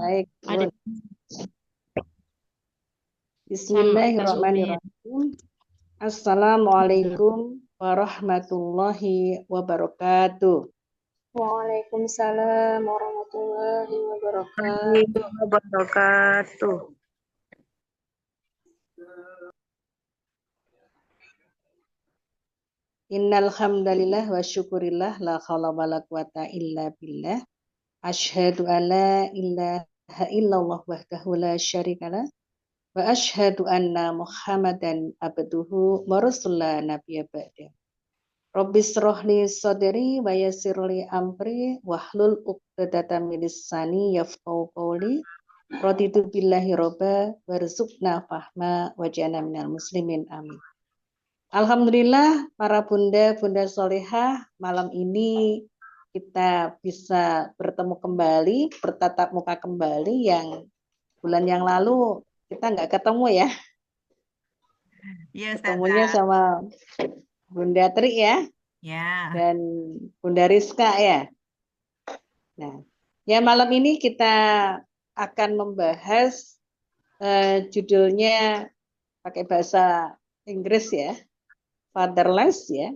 Baik, Ada. good. Bismillahirrahmanirrahim. Assalamualaikum warahmatullahi wabarakatuh. Waalaikumsalam warahmatullahi wabarakatuh. Wabarakatuh. Innal hamdalillah wa syukurillah la haula wala quwata illa billah. Asyhadu an la ilaha illallah wahdahu la syarikalah wa asyhadu anna Muhammadan abduhu wa rasulullah nabiyya ba'da. Rabbis rohli sadri wa yassirli amri wahlul uqdatan min lisani yafqahu qawli. Raditu billahi robba warzuqna fahma waj'alna minal muslimin amin. Alhamdulillah para bunda solehah, malam ini kita bisa bertemu kembali, bertatap muka kembali yang bulan yang lalu kita nggak ketemu ya. Iya, Ketemunya Ustazah. sama Bunda Tri ya. Ya. Dan Bunda Rizka ya. Nah, ya malam ini kita akan membahas judulnya pakai bahasa Inggris ya, fatherless ya.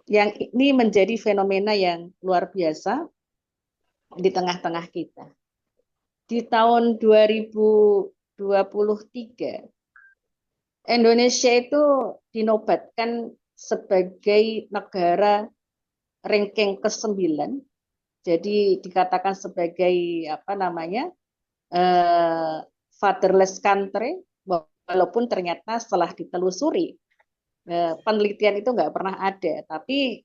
Yang ini menjadi fenomena yang luar biasa di tengah-tengah kita. Di tahun 2023, Indonesia itu dinobatkan sebagai negara ranking ke-9. Jadi dikatakan sebagai fatherless country, walaupun ternyata setelah ditelusuri penelitian itu nggak pernah ada. Tapi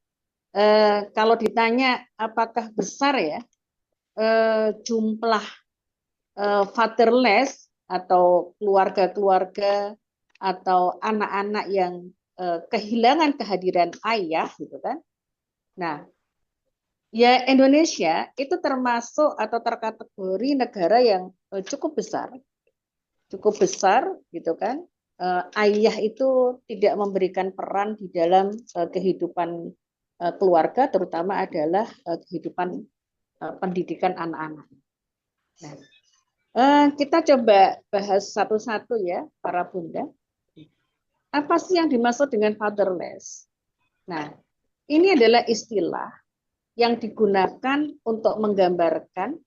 kalau ditanya apakah besar ya jumlah fatherless atau keluarga-keluarga atau anak-anak yang kehilangan kehadiran ayah gitu kan. Nah, ya Indonesia itu termasuk atau terkategori negara yang cukup besar gitu kan. Ayah itu tidak memberikan peran di dalam kehidupan keluarga, terutama adalah kehidupan pendidikan anak-anak. Nah, kita coba bahas satu-satu ya para bunda. Apa sih yang dimaksud dengan fatherless? Nah, ini adalah istilah yang digunakan untuk menggambarkan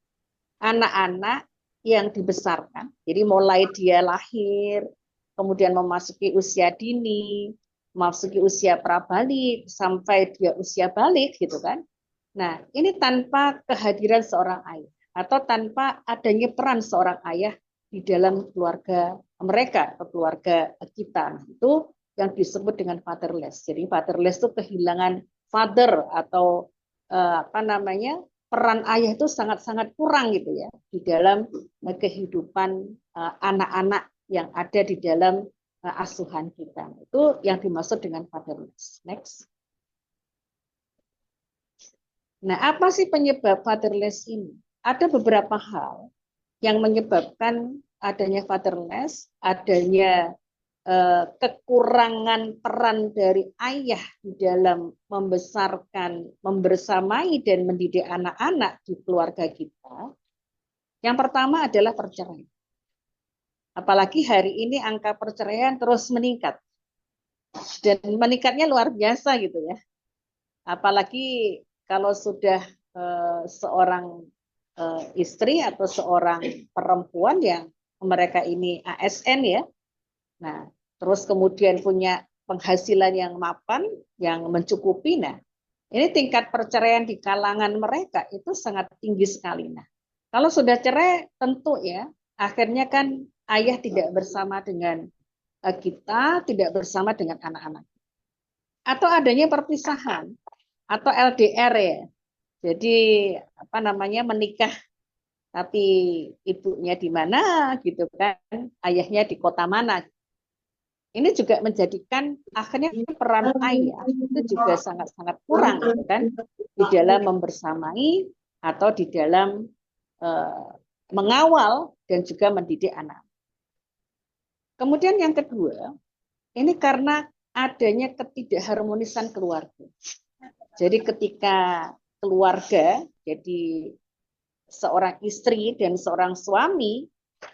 anak-anak yang dibesarkan. Jadi mulai dia lahir, kemudian memasuki usia dini, memasuki usia prabalik, sampai dia usia balik gitu kan. Nah, ini tanpa kehadiran seorang ayah atau tanpa adanya peran seorang ayah di dalam keluarga mereka atau keluarga kita. Itu yang disebut dengan fatherless. Jadi fatherless itu kehilangan father atau peran ayah itu sangat-sangat kurang gitu ya di dalam kehidupan anak-anak yang ada di dalam asuhan kita. Itu yang dimaksud dengan fatherless. Next. Nah, apa sih penyebab fatherless ini? Ada beberapa hal yang menyebabkan adanya fatherless, adanya kekurangan peran dari ayah di dalam membesarkan, membersamai dan mendidik anak-anak di keluarga kita. Yang pertama adalah perceraian. Apalagi hari ini angka perceraian terus meningkat. Dan meningkatnya luar biasa gitu ya. Apalagi kalau sudah seorang istri atau seorang perempuan yang mereka ini ASN ya. Nah, terus kemudian punya penghasilan yang mapan, yang mencukupi. Nah, ini tingkat perceraian di kalangan mereka itu sangat tinggi sekali. Nah, kalau sudah cerai tentu ya, akhirnya kan ayah tidak bersama dengan kita, tidak bersama dengan anak-anak. Atau adanya perpisahan atau LDR ya. Jadi menikah tapi ibunya di mana gitu kan, ayahnya di kota mana. Ini juga menjadikan akhirnya peran ayah itu juga sangat-sangat kurang gitu kan di dalam membersamai atau di dalam mengawal dan juga mendidik anak. Kemudian yang kedua, ini karena adanya ketidakharmonisan keluarga. Jadi ketika keluarga, jadi seorang istri dan seorang suami,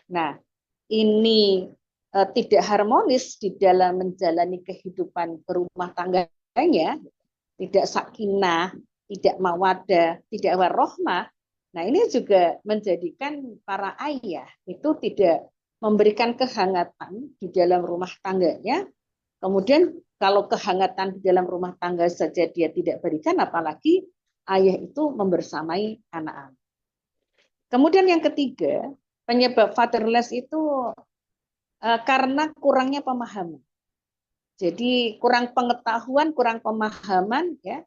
nah ini tidak harmonis di dalam menjalani kehidupan berumah tangganya, tidak sakinah, tidak mawadah, tidak warohmah. Nah ini juga menjadikan para ayah itu tidak memberikan kehangatan di dalam rumah tangganya. Kemudian kalau kehangatan di dalam rumah tangga saja dia tidak berikan, apalagi ayah itu membersamai anak-anak. Kemudian yang ketiga, penyebab fatherless itu karena kurangnya pemahaman. Jadi kurang pengetahuan, kurang pemahaman ya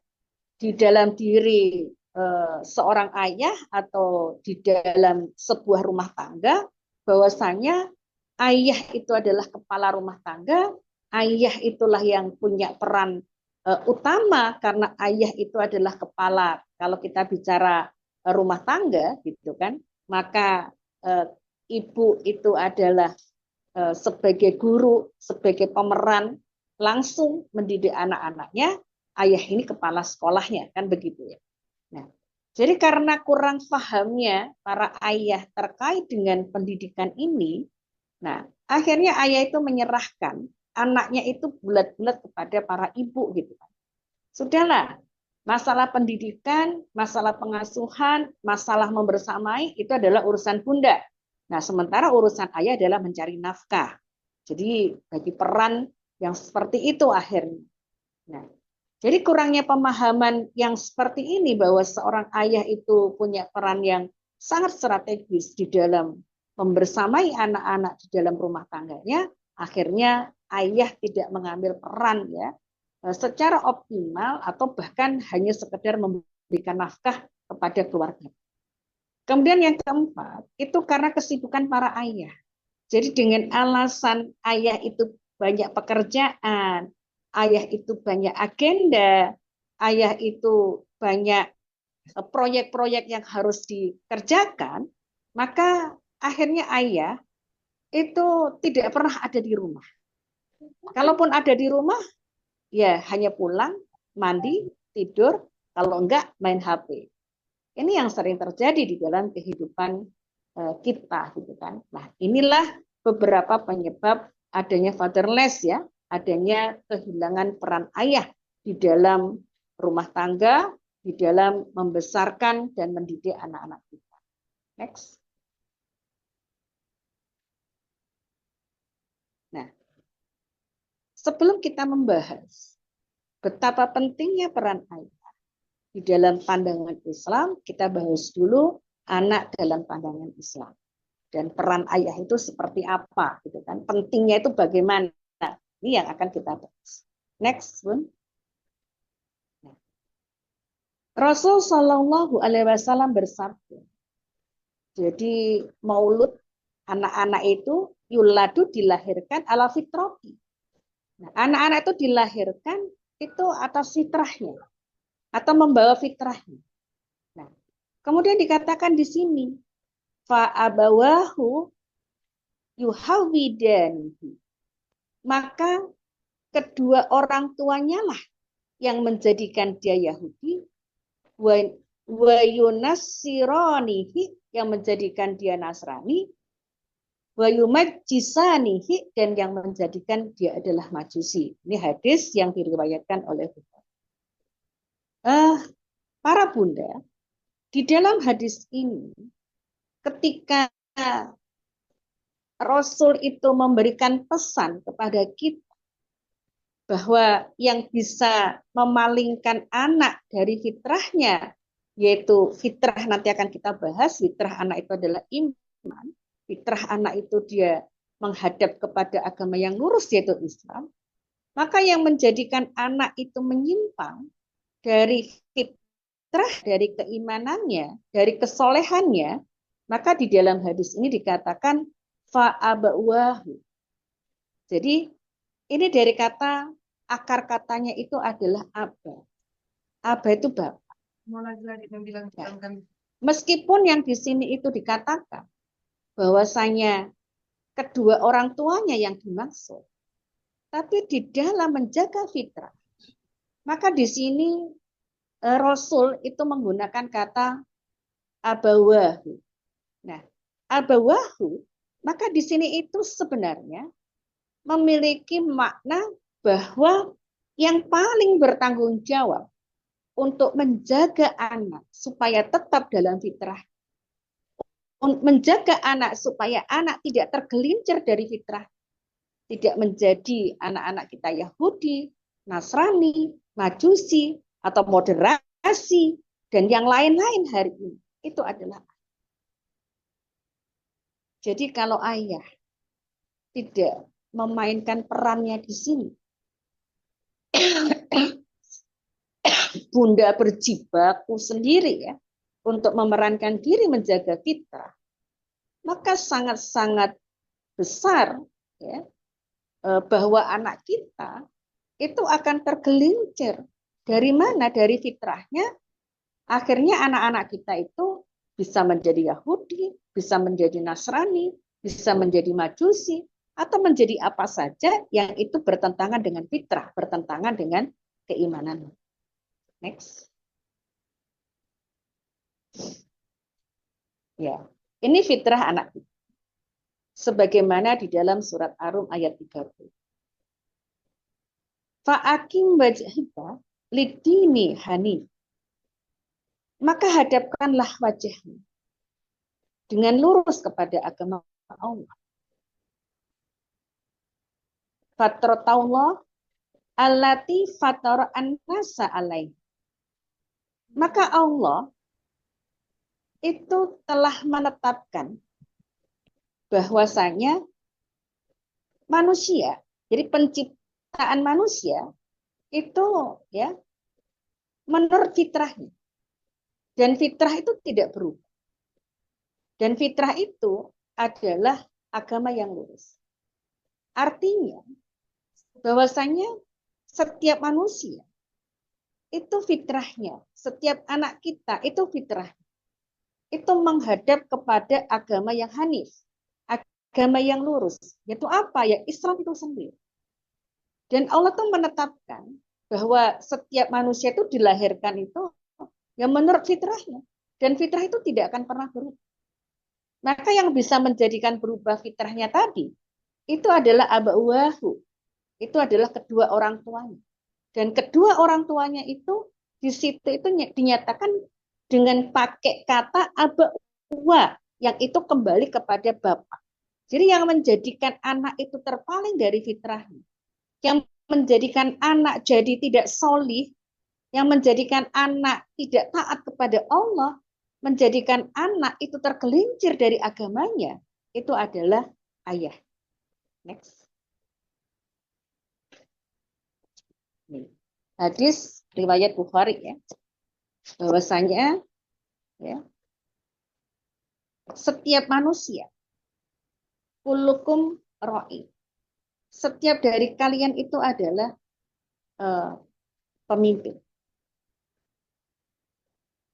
di dalam diri seorang ayah atau di dalam sebuah rumah tangga, bahwasanya ayah itu adalah kepala rumah tangga, ayah itulah yang punya peran utama karena ayah itu adalah kepala kalau kita bicara rumah tangga gitu kan, maka ibu itu adalah sebagai guru, sebagai pemeran langsung mendidik anak-anaknya, ayah ini kepala sekolahnya, kan begitu ya. Nah, jadi karena kurang pahamnya para ayah terkait dengan pendidikan ini, nah akhirnya ayah itu menyerahkan anaknya itu bulat-bulat kepada para ibu gitu kan. Sudahlah, masalah pendidikan, masalah pengasuhan, masalah membersamai itu adalah urusan bunda. Nah, sementara urusan ayah adalah mencari nafkah. Jadi bagi peran yang seperti itu akhirnya. Nah, jadi kurangnya pemahaman yang seperti ini bahwa seorang ayah itu punya peran yang sangat strategis di dalam membersamai anak-anak di dalam rumah tangganya, akhirnya ayah tidak mengambil peran ya secara optimal atau bahkan hanya sekedar memberikan nafkah kepada keluarga. Kemudian yang keempat, itu karena kesibukan para ayah. Jadi dengan alasan ayah itu banyak pekerjaan, ayah itu banyak agenda, ayah itu banyak proyek-proyek yang harus dikerjakan, maka akhirnya ayah itu tidak pernah ada di rumah. Kalaupun ada di rumah, ya hanya pulang, mandi, tidur, kalau enggak main HP. Ini yang sering terjadi di dalam kehidupan kita gitu kan. Nah, inilah beberapa penyebab adanya fatherless ya, adanya kehilangan peran ayah di dalam rumah tangga, di dalam membesarkan dan mendidik anak-anak kita. Next. Nah, sebelum kita membahas betapa pentingnya peran ayah di dalam pandangan Islam, kita bahas dulu anak dalam pandangan Islam. Dan peran ayah itu seperti apa gitu kan, pentingnya itu bagaimana, ini yang akan kita bahas. Next Bun. Rasul Shallallahu Alaihi Wasallam bersabda, jadi maulud anak-anak itu yuladu dilahirkan ala fitrati. Nah, anak-anak itu dilahirkan itu atas fitrahnya atau membawa fitrahnya. Nah, kemudian dikatakan di sini fa abawahu yuhawidanihi, maka kedua orang tuanya lah yang menjadikan dia Yahudi, wa yunassiranihi, yang menjadikan dia Nasrani, wa yumajjisanihi, dan yang menjadikan dia adalah Majusi. Ini hadis yang diriwayatkan oleh Bukhari. Para bunda, di dalam hadis ini ketika Rasul itu memberikan pesan kepada kita bahwa yang bisa memalingkan anak dari fitrahnya, yaitu fitrah nanti akan kita bahas, fitrah anak itu adalah iman, fitrah anak itu dia menghadap kepada agama yang lurus yaitu Islam, maka yang menjadikan anak itu menyimpang dari fitrah, dari keimanannya, dari kesolehannya, maka di dalam hadis ini dikatakan fa'abawahu. Jadi ini dari kata, akar katanya itu adalah aba. Aba itu bapak. Ya. Meskipun yang di sini itu dikatakan bahwasanya kedua orang tuanya yang dimaksud, tapi di dalam menjaga fitrah, maka di sini Rasul itu menggunakan kata abawahu. Nah, abawahu, maka di sini itu sebenarnya memiliki makna bahwa yang paling bertanggung jawab untuk menjaga anak supaya tetap dalam fitrah, menjaga anak supaya anak tidak tergelincir dari fitrah, tidak menjadi anak-anak kita Yahudi, Nasrani, Majusi, atau moderasi, dan yang lain-lain hari ini. Itu adalah. Jadi kalau ayah tidak memainkan perannya di sini, bunda berjibaku sendiri ya, untuk memerankan diri menjaga fitrah, maka sangat-sangat besar ya, bahwa anak kita itu akan tergelincir. Dari mana? Dari fitrahnya. Akhirnya anak-anak kita itu bisa menjadi Yahudi, bisa menjadi Nasrani, bisa menjadi Majusi, atau menjadi apa saja yang itu bertentangan dengan fitrah, bertentangan dengan keimanan. Next. Ya, ini fitrah anak kita. Sebagaimana di dalam surat Ar-Rum ayat 30. Fa'akim wajhika lidini hanif. Maka hadapkanlah wajahmu dengan lurus kepada agama Allah. Fatratullah allati fatara an-nasa alaih. Maka Allah itu telah menetapkan bahwasanya manusia, jadi penciptaan manusia itu ya menurut fitrahnya. Dan fitrah itu tidak berubah. Dan fitrah itu adalah agama yang lurus. Artinya bahwasanya setiap manusia itu fitrahnya, setiap anak kita itu fitrahnya. Itu menghadap kepada agama yang hanif, agama yang lurus. Yaitu apa? Ya Islam itu sendiri. Dan Allah tuh menetapkan bahwa setiap manusia itu dilahirkan itu yang menurut fitrahnya. Dan fitrah itu tidak akan pernah berubah. Maka yang bisa menjadikan berubah fitrahnya tadi, itu adalah abawahu. Itu adalah kedua orang tuanya. Dan kedua orang tuanya itu, di situ itu dinyatakan dengan pakai kata abawa, yang itu kembali kepada bapak. Jadi yang menjadikan anak itu terpaling dari fitrahnya, yang menjadikan anak jadi tidak solih, yang menjadikan anak tidak taat kepada Allah, menjadikan anak itu tergelincir dari agamanya, itu adalah ayah. Next. Hadis riwayat Bukhari ya, bahwasanya ya, setiap manusia kullukum ra'i. Setiap dari kalian itu adalah pemimpin.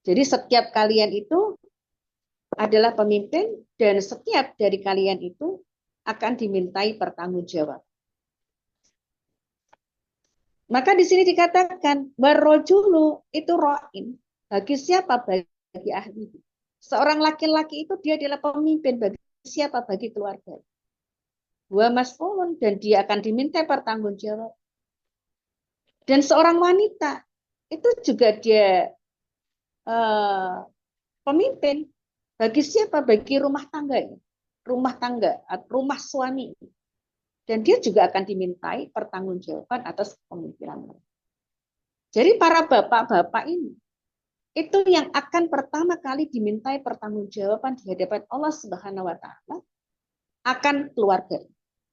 Jadi setiap kalian itu adalah pemimpin dan setiap dari kalian itu akan dimintai pertanggungjawab. Maka di sini dikatakan warrojulu itu ra'in. Bagi siapa? Bagi ahli. Seorang laki-laki itu dia adalah pemimpin bagi siapa? Bagi keluarga. Wa mas'ulun, dan dia akan diminta pertanggungjawab. Dan seorang wanita itu juga dia pemimpin bagi siapa? Bagi rumah tangga, rumah suami. Dan dia juga akan dimintai pertanggungjawaban atas kepemimpinan. Jadi para bapak-bapak ini itu yang akan pertama kali dimintai pertanggungjawaban di hadapan Allah Subhanahu wa taala akan keluarga,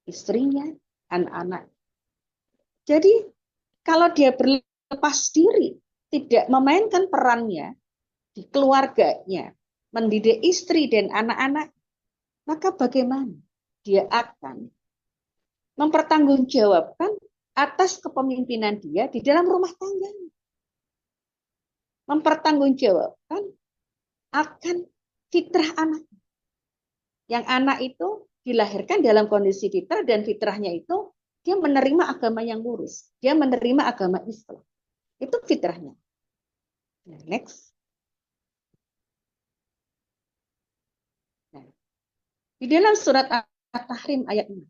istrinya, anak-anak. Jadi kalau dia berlepas diri, tidak memainkan perannya di keluarganya, mendidik istri dan anak-anak, maka bagaimana dia akan mempertanggungjawabkan atas kepemimpinan dia di dalam rumah tangga? Mempertanggungjawabkan akan fitrah anak. Yang anak itu dilahirkan dalam kondisi fitrah dan fitrahnya itu dia menerima agama yang lurus. Dia menerima agama Islam. Itu fitrahnya. Next. Di dalam surat At-Tahrim ayat 6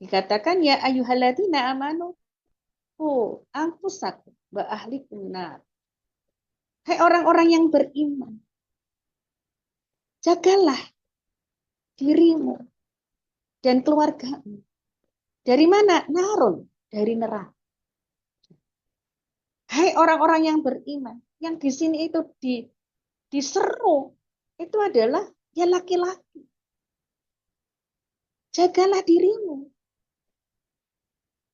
dikatakan ya ayyuhalladzina amanu anfusakum wa ahlikum nar. Hai orang-orang yang beriman, jagalah dirimu dan keluargamu. Dari mana? Narun, dari neraka. Hai orang-orang yang beriman, yang di sini itu diseru itu adalah ya laki-laki. Jagalah dirimu.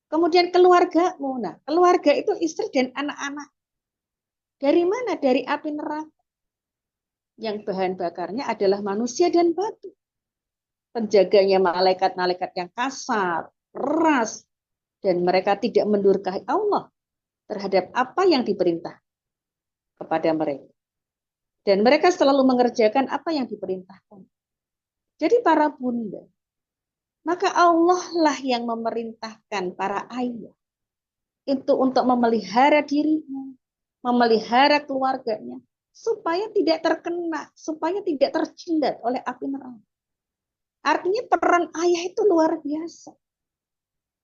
Kemudian keluargamu. Nah, keluarga itu istri dan anak-anak. Dari mana? Dari api neraka. Yang bahan bakarnya adalah manusia dan batu. Penjaganya malaikat-malaikat yang kasar, keras, dan mereka tidak mendurhakai Allah terhadap apa yang diperintah kepada mereka. Dan mereka selalu mengerjakan apa yang diperintahkan. Jadi para bunda, maka Allah lah yang memerintahkan para ayah itu untuk memelihara dirinya, memelihara keluarganya, supaya tidak terkena, supaya tidak terjilat oleh api neraka. Artinya peran ayah itu luar biasa.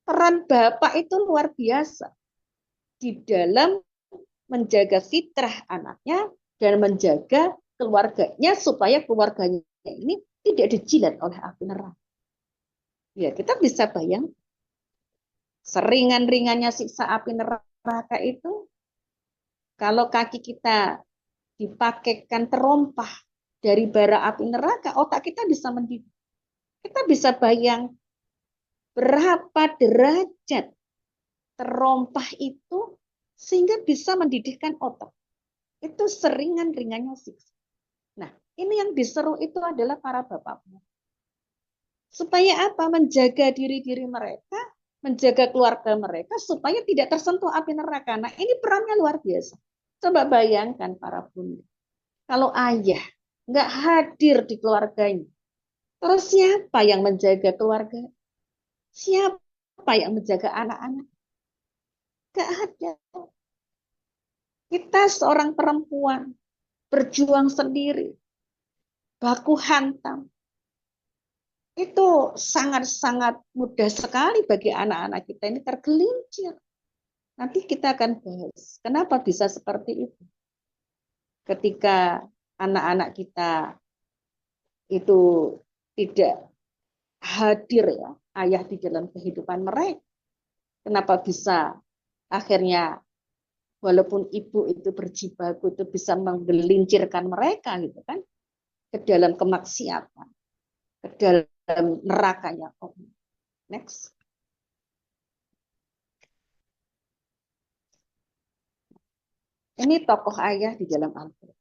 Peran bapak itu luar biasa di dalam menjaga fitrah anaknya dan menjaga keluarganya supaya keluarganya ini tidak dijilat oleh api neraka. Ya, kita bisa bayang seringan-ringannya siksa api neraka itu kalau kaki kita dipakaikan terompah dari bara api neraka, otak kita bisa mendidih. Kita bisa bayang berapa derajat terompah itu sehingga bisa mendidihkan otak. Itu seringan-ringannya siksa. Nah, ini yang diseru itu adalah para bapak. Supaya apa? Menjaga diri-diri mereka, menjaga keluarga mereka, supaya tidak tersentuh api neraka. Nah, ini perannya luar biasa. Coba bayangkan para bunda. Kalau ayah nggak hadir di keluarganya, terus siapa yang menjaga keluarga? Siapa yang menjaga anak-anak? Nggak ada. Kita seorang perempuan berjuang sendiri, baku hantam. Itu sangat-sangat mudah sekali bagi anak-anak kita ini tergelincir. Nanti kita akan bahas kenapa bisa seperti itu. Ketika anak-anak kita itu tidak hadir ya, ayah di dalam kehidupan mereka. Kenapa bisa akhirnya walaupun ibu itu berjibaku itu bisa menggelincirkan mereka gitu kan ke dalam kemaksiatan, ke dalam nerakanya. Oh, next. Ini tokoh ayah di dalam Al-Quran.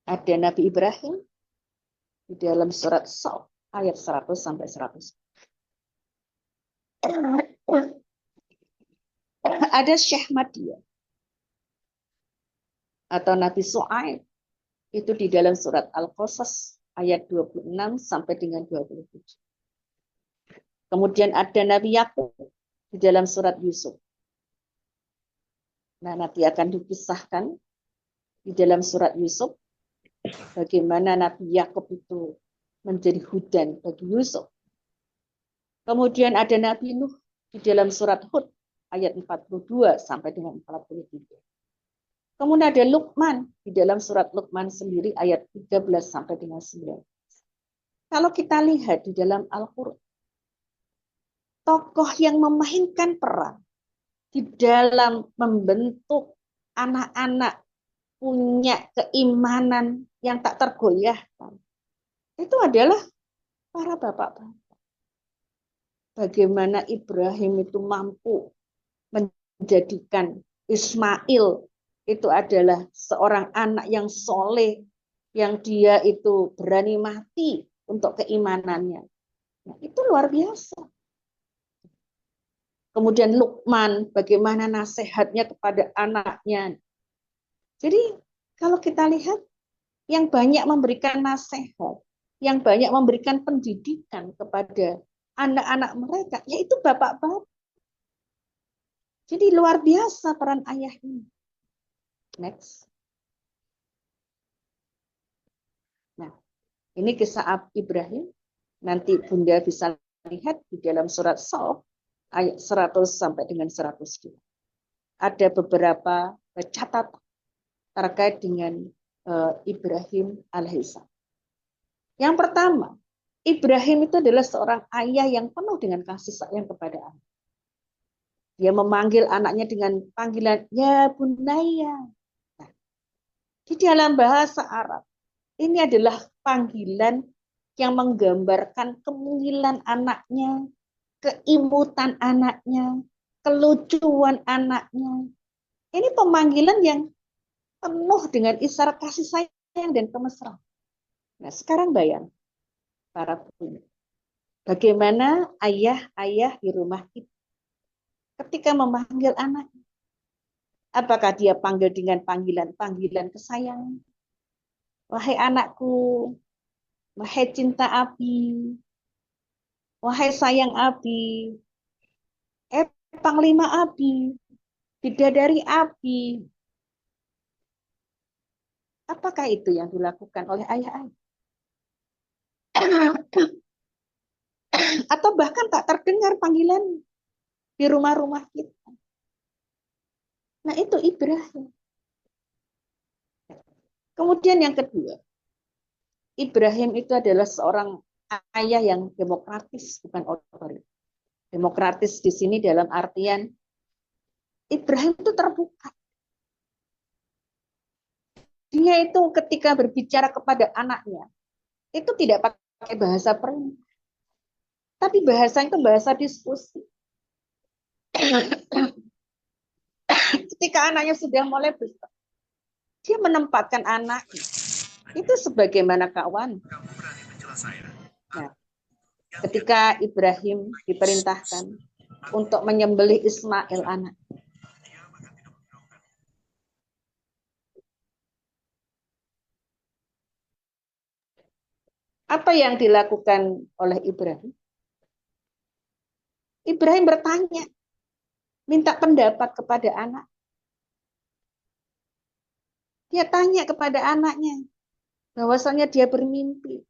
Ada Nabi Ibrahim di dalam surat Shaf ayat 100 sampai 100. Ada Syekh Madiyah atau Nabi Shu'aib itu di dalam surat Al-Qasas ayat 26 sampai dengan 27. Kemudian ada Nabi Yakub di dalam surat Yusuf. Nah, nanti akan dipisahkan di dalam surat Yusuf bagaimana Nabi Yakub itu menjadi hudan bagi Yusuf. Kemudian ada Nabi Nuh di dalam surat Hud ayat 42 sampai dengan 43. Kemudian ada Luqman di dalam surat Luqman sendiri ayat 13 sampai dengan 19. Kalau kita lihat di dalam Al-Quran, tokoh yang memainkan peran di dalam membentuk anak-anak punya keimanan yang tak tergoyahkan, itu adalah para bapak-bapak. Bagaimana Ibrahim itu mampu menjadikan Ismail itu adalah seorang anak yang soleh, yang dia itu berani mati untuk keimanannya. Nah, itu luar biasa. Kemudian Luqman, bagaimana nasihatnya kepada anaknya. Jadi kalau kita lihat, yang banyak memberikan nasihat, yang banyak memberikan pendidikan kepada anak-anak mereka, yaitu bapak-bapak. Jadi luar biasa peran ayah ini. Next. Nah, ini kisah Ibrahim. Nanti Bunda bisa lihat di dalam surat Sof ayat 100 sampai dengan 102. Ada beberapa catatan terkait dengan Ibrahim alaihissalam. Yang pertama, Ibrahim itu adalah seorang ayah yang penuh dengan kasih sayang kepada anak. Dia memanggil anaknya dengan panggilan ya bunaya. Nah, di dalam bahasa Arab, ini adalah panggilan yang menggambarkan kemuliaan anaknya, keimutan anaknya, kelucuan anaknya. Ini pemanggilan yang penuh dengan isyarat kasih sayang dan kemesraan. Nah, sekarang bayang para bunda. Bagaimana ayah-ayah di rumah kita ketika memanggil anaknya? Apakah dia panggil dengan panggilan-panggilan kesayangan? Wahai anakku, wahai cinta Abi, wahai sayang Abi, Panglima Abi, bidadari Abi. Apakah itu yang dilakukan oleh ayah-ayah? Atau bahkan tak terdengar panggilan di rumah-rumah kita. Nah, itu Ibrahim. Kemudian yang kedua, Ibrahim itu adalah seorang ayah yang demokratis, bukan otoriter. Demokratis di sini dalam artian Ibrahim itu terbuka. Dia itu ketika berbicara kepada anaknya, itu tidak pakai bahasa perintah, tapi bahasa itu bahasa diskusi. Ketika anaknya sudah mulai besar, dia menempatkan anaknya itu sebagaimana kawan. Nah, ketika Ibrahim diperintahkan untuk menyembelih Ismail anak, apa yang dilakukan oleh Ibrahim? Ibrahim bertanya, minta pendapat kepada anak. Dia tanya kepada anaknya, bahwasanya dia bermimpi,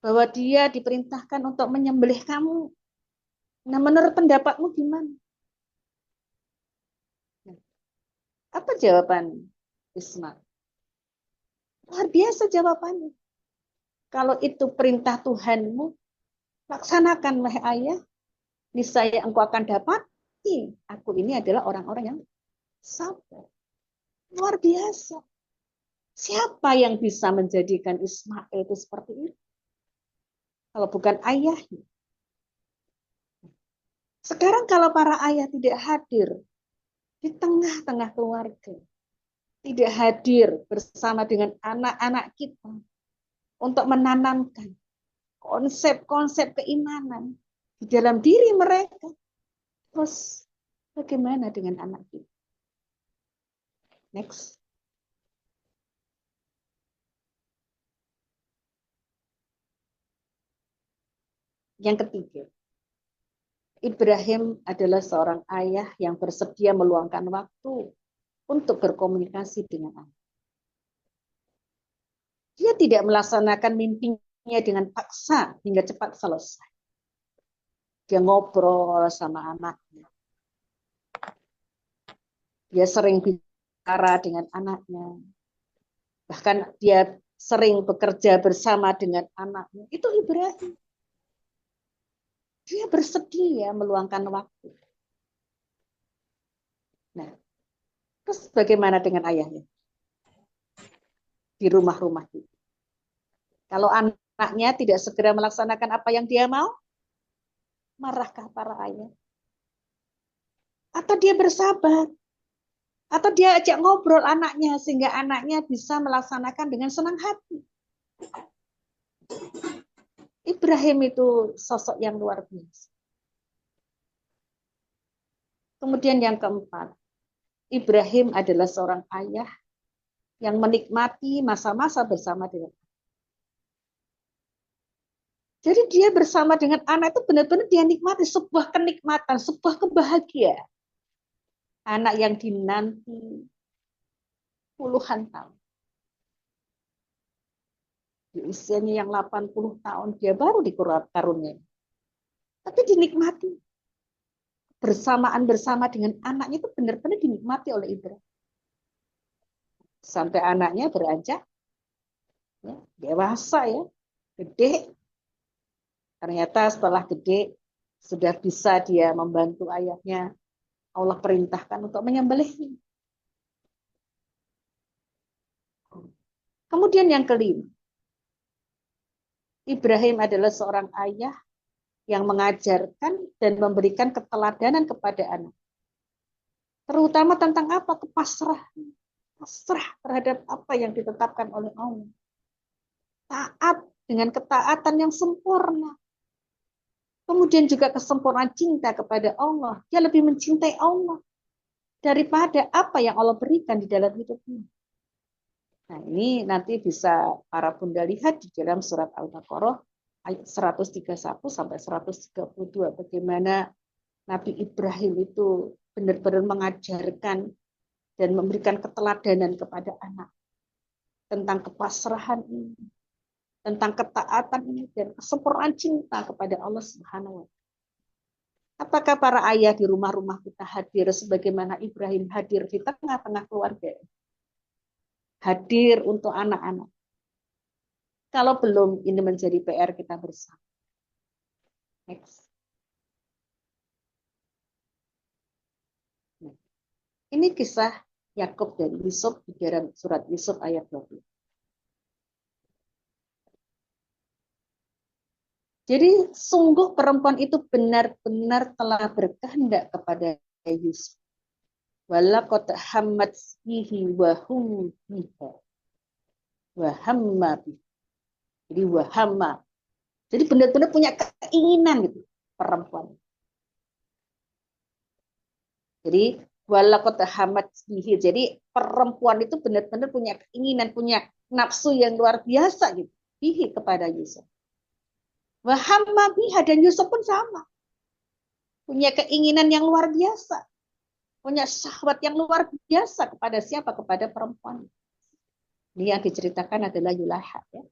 bahwa dia diperintahkan untuk menyembelih kamu. Nah, menurut pendapatmu gimana? Apa jawaban Ismail? Luar biasa jawabannya. Kalau itu perintah Tuhanmu, laksanakan wahai ayah. Niscaya engkau akan dapati aku ini adalah orang-orang yang sabar. Luar biasa. Siapa yang bisa menjadikan Ismail itu seperti itu? Kalau bukan ayahnya. Sekarang kalau para ayah tidak hadir di tengah-tengah keluarga, tidak hadir bersama dengan anak-anak kita untuk menanamkan konsep-konsep keimanan di dalam diri mereka, terus bagaimana dengan anak kita? Next. Yang ketiga, Ibrahim adalah seorang ayah yang bersedia meluangkan waktu untuk berkomunikasi dengan anak. Dia tidak melaksanakan mimpinya dengan paksa hingga cepat selesai. Dia ngobrol sama anaknya. Dia sering bicara dengan anaknya. Bahkan dia sering bekerja bersama dengan anaknya. Itu Ibrahim. Dia bersedia meluangkan waktu. Nah, terus bagaimana dengan ayahnya? Di rumah-rumah itu. Kalau anaknya tidak segera melaksanakan apa yang dia mau, marahkah para ayah? Atau dia bersabar? Atau dia ajak ngobrol anaknya sehingga anaknya bisa melaksanakan dengan senang hati? Ibrahim itu sosok yang luar biasa. Kemudian yang keempat, Ibrahim adalah seorang ayah yang menikmati masa-masa bersama dengan anak. Jadi dia bersama dengan anak itu benar-benar dia nikmati sebuah kenikmatan, sebuah kebahagiaan. Anak yang dinanti puluhan tahun. Di usianya yang 80 tahun dia baru dikaruniai. Tapi dinikmati. Bersamaan bersama dengan anaknya itu benar-benar dinikmati oleh Ibrahim. Sampai anaknya beranjak ya, dewasa ya, gede. Ternyata setelah gede sudah bisa dia membantu ayahnya. Allah perintahkan untuk menyembelihnya. Kemudian yang kelima, Ibrahim adalah seorang ayah yang mengajarkan dan memberikan keteladanan kepada anak. Terutama tentang apa? Kepasrahan. Pasrah terhadap apa yang ditetapkan oleh Allah. Taat dengan ketaatan yang sempurna. Kemudian juga kesempurnaan cinta kepada Allah. Dia lebih mencintai Allah daripada apa yang Allah berikan di dalam hidupnya. Nah, ini nanti bisa para bunda lihat di dalam surat Al-Baqarah ayat 131 sampai 132 bagaimana Nabi Ibrahim itu benar-benar mengajarkan dan memberikan keteladanan kepada anak tentang kepasrahan ini, tentang ketaatan ini dan kesempurnaan cinta kepada Allah Subhanahu wa Ta'ala. Apakah para ayah di rumah-rumah kita hadir sebagaimana Ibrahim hadir di tengah-tengah keluarga? Hadir untuk anak-anak. Kalau belum, ini menjadi PR kita bersama. Next. Nah, ini kisah Yakub dan Yusuf di dalam surat Yusuf ayat 20. Jadi sungguh perempuan itu benar-benar telah berkehendak kepada Yusuf. Walaqad hammat bihi wa hum biha. Wa hamma bihi. Jadi wahama. Jadi benar-benar punya keinginan gitu perempuan. Jadi walaqad hammat bihi. Jadi perempuan itu benar-benar punya keinginan, punya nafsu yang luar biasa gitu. Bihi kepada Yusuf. Wahamma biha dan Yusuf pun sama. Punya keinginan yang luar biasa. Punya syahwat yang luar biasa kepada siapa? Kepada perempuan. Ini yang diceritakan adalah Yulaha. Ya.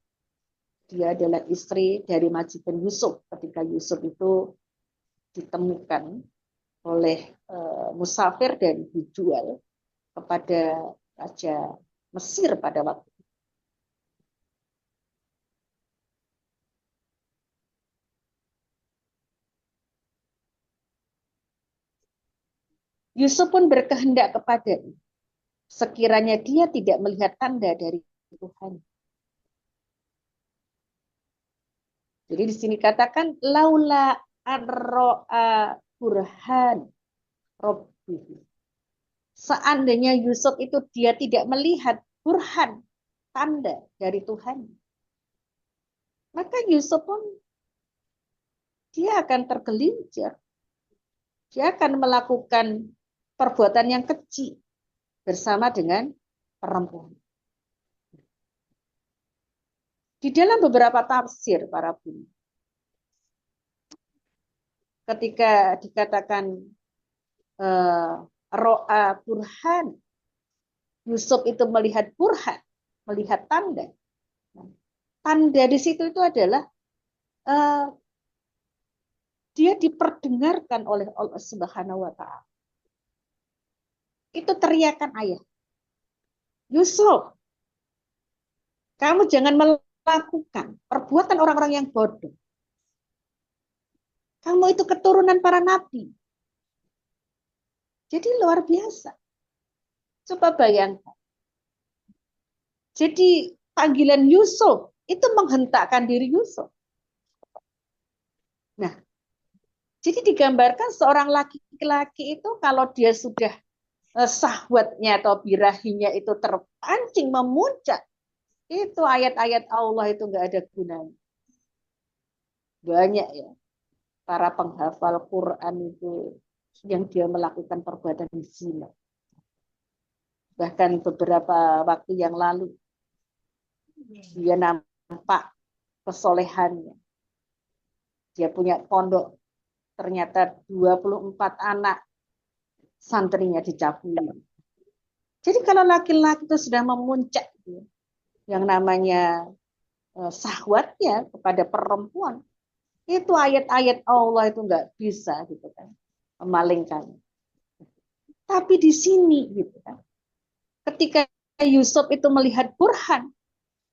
Dia adalah istri dari majikan Yusuf ketika Yusuf itu ditemukan oleh musafir dan dijual kepada Raja Mesir pada waktu itu. Yusuf pun berkehendak kepadanya. Sekiranya dia tidak melihat tanda dari Tuhan. Jadi di sini katakan laula arro'a burhan robbihi. Seandainya Yusuf itu dia tidak melihat burhan, tanda dari Tuhan. Maka Yusuf pun dia akan tergelincir. Dia akan melakukan perbuatan yang keji bersama dengan perempuan. Di dalam beberapa tafsir para bunda, ketika dikatakan ro'a burhan, Yusuf itu melihat burhan, melihat tanda. Tanda di situ itu adalah dia diperdengarkan oleh Allah Subhanahu wa Ta'ala. Itu teriakan ayah. Yusuf, kamu jangan melakukan perbuatan orang-orang yang bodoh. Kamu itu keturunan para nabi. Jadi luar biasa. Coba bayangkan. Jadi panggilan Yusuf itu menghentakkan diri Yusuf. Nah, jadi digambarkan seorang laki-laki itu kalau dia sudah sahwatnya atau birahinya itu terpancing memuncak, itu ayat-ayat Allah itu nggak ada gunanya. Banyak ya para penghafal Quran itu yang dia melakukan perbuatan zina. Bahkan beberapa waktu yang lalu dia nampak kesolehannya. Dia punya pondok, ternyata 24 anak santrinya dicabuli. Jadi kalau laki-laki itu sudah memuncak, yang namanya syahwatnya kepada perempuan, itu ayat-ayat Allah itu nggak bisa gitu kan memalingkan. Tapi di sini gitu kan, ketika Yusuf itu melihat Burhan,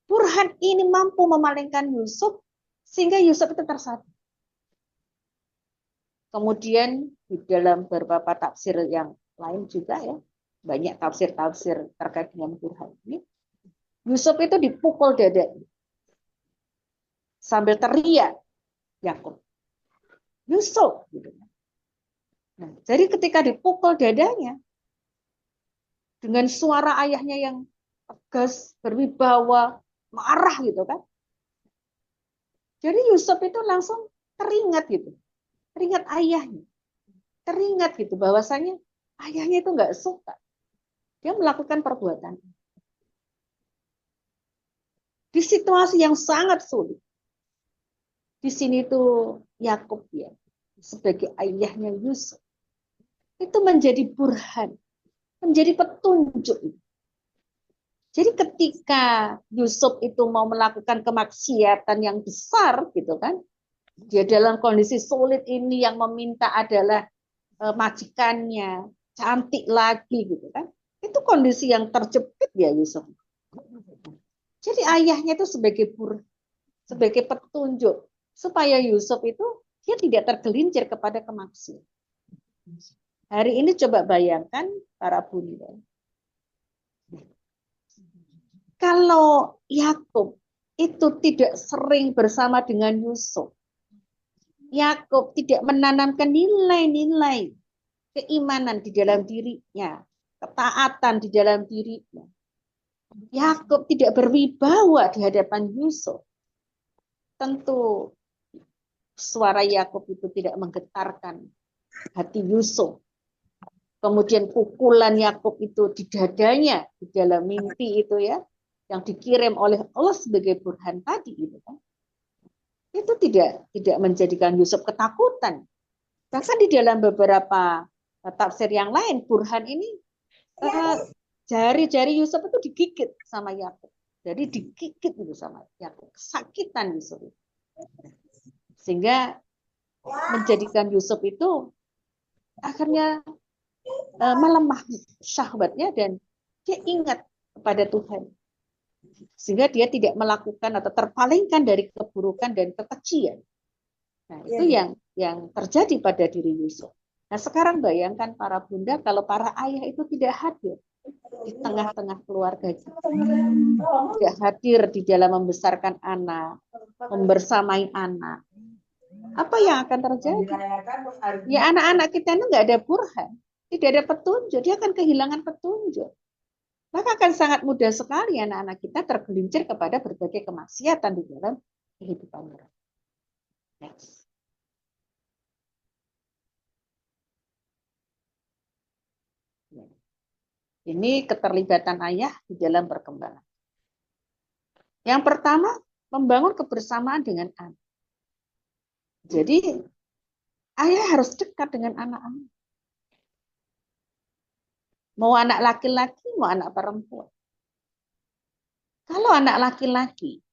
Burhan ini mampu memalingkan Yusuf sehingga Yusuf itu tersadar. Kemudian di dalam beberapa tafsir yang lain juga ya, banyak tafsir-tafsir terkait dengan Burhan ini, Yusuf itu dipukul dada sambil teriak Yakub, Yusuf gitu. Nah, jadi ketika dipukul dadanya dengan suara ayahnya yang tegas, berwibawa, marah gitu kan. Jadi Yusuf itu langsung teringat gitu. Teringat ayahnya. Teringat gitu bahwasanya ayahnya itu nggak suka. Dia melakukan perbuatan. Di situasi yang sangat sulit. Di sini tuh Yakub ya, sebagai ayahnya Yusuf. Itu menjadi burhan. Menjadi petunjuk. Jadi ketika Yusuf itu mau melakukan kemaksiatan yang besar gitu kan, dia dalam kondisi sulit ini yang meminta adalah majikannya cantik lagi gitu kan, itu kondisi yang terjepit ya Yusuf. Jadi ayahnya itu sebagai petunjuk supaya Yusuf itu dia tidak tergelincir kepada kemaksiatan. Hari ini coba bayangkan para bunda. Kalau Yakub itu tidak sering bersama dengan Yusuf, Yakub tidak menanamkan nilai-nilai keimanan di dalam dirinya, ketaatan di dalam dirinya. Yakub tidak berwibawa di hadapan Yusuf. Tentu suara Yakub itu tidak menggetarkan hati Yusuf. Kemudian pukulan Yakub itu di dadanya di dalam mimpi itu ya, yang dikirim oleh Allah sebagai burhan tadi itu kan, itu tidak menjadikan Yusuf ketakutan. Bahkan di dalam beberapa tafsir yang lain, burhan ini jari-jari Yusuf itu digigit sama Yakub. Jadi digigit itu sama Yakub, kesakitan Yusuf itu. Sehingga menjadikan Yusuf itu akhirnya melemah syahwatnya dan dia ingat kepada Tuhan. Sehingga dia tidak melakukan atau terpalingkan dari keburukan dan kekejian. Nah, itu yang terjadi pada diri Yusuf. Nah, sekarang bayangkan para bunda kalau para ayah itu tidak hadir di tengah-tengah keluarga kita. Tidak hadir di dalam membesarkan anak, membersamai anak. Apa yang akan terjadi? Ya anak-anak kita ini nggak ada burhan, tidak ada petunjuk, dia akan kehilangan petunjuk. Maka akan sangat mudah sekali anak-anak kita tergelincir kepada berbagai kemaksiatan di dalam kehidupan mereka. Next. Ini keterlibatan ayah di dalam perkembangan. Yang pertama, membangun kebersamaan dengan anak. Jadi, ayah harus dekat dengan anak-anak. Mau anak laki-laki, mau anak perempuan. Kalau anak laki-laki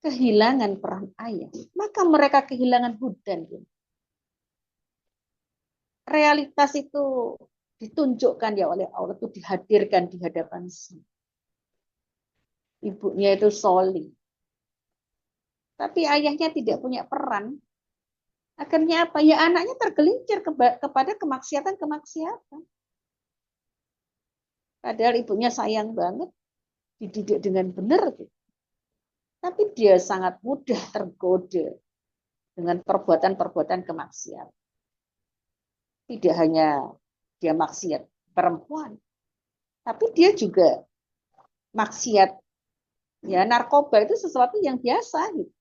kehilangan peran ayah, maka mereka kehilangan hudan. Realitas itu ditunjukkan ya oleh Allah, itu dihadirkan di hadapan si ibunya itu solih. Tapi ayahnya tidak punya peran. Akhirnya apa? Ya anaknya tergelincir kepada kemaksiatan-kemaksiatan. Padahal ibunya sayang banget, dididik dengan benar. Gitu. Tapi dia sangat mudah tergoda dengan perbuatan-perbuatan kemaksiatan. Tidak hanya dia maksiat perempuan, tapi dia juga maksiat. Ya, narkoba itu sesuatu yang biasa. Gitu.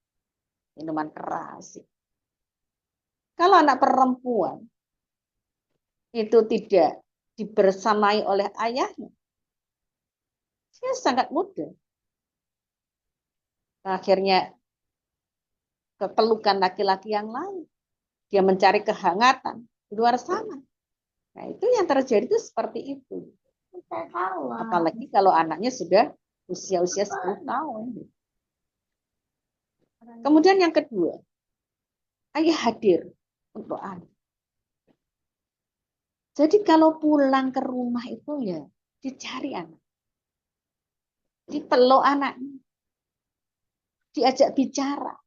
Minuman keras. Gitu. Kalau anak perempuan itu tidak dibersamai oleh ayahnya, dia sangat mudah. Akhirnya kepelukan laki-laki yang lain. Dia mencari kehangatan di luar sana. Nah, itu yang terjadi itu seperti itu. Apalagi kalau anaknya sudah usia-usia 10 tahun. Kemudian yang kedua, ayah hadir untuk anak. Jadi kalau pulang ke rumah itu ya dicari anak. Dipeluk anaknya. Diajak bicara.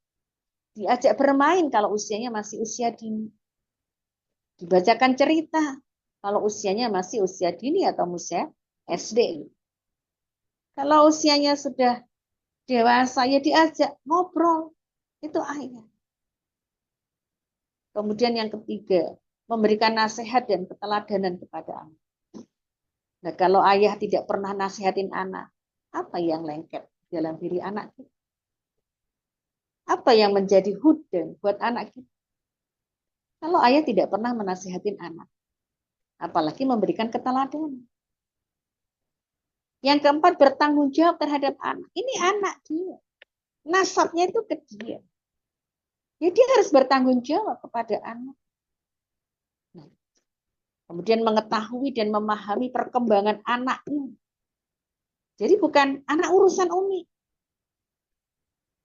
Diajak bermain kalau usianya masih usia dini. Dibacakan cerita kalau usianya masih usia dini atau usia SD. Kalau usianya sudah dewasa ya diajak ngobrol. Itu ayah. Kemudian yang ketiga, memberikan nasihat dan keteladanan kepada anak. Nah, kalau ayah tidak pernah nasihatin anak, apa yang lengket dalam diri anak kita? Apa yang menjadi hudan buat anak kita? Kalau ayah tidak pernah menasihatin anak, apalagi memberikan keteladanan. Yang keempat, bertanggung jawab terhadap anak. Ini anak dia. Nasabnya itu ke dia. Ya, dia harus bertanggung jawab kepada anak. Nah, kemudian mengetahui dan memahami perkembangan anaknya. Jadi bukan anak urusan Umi.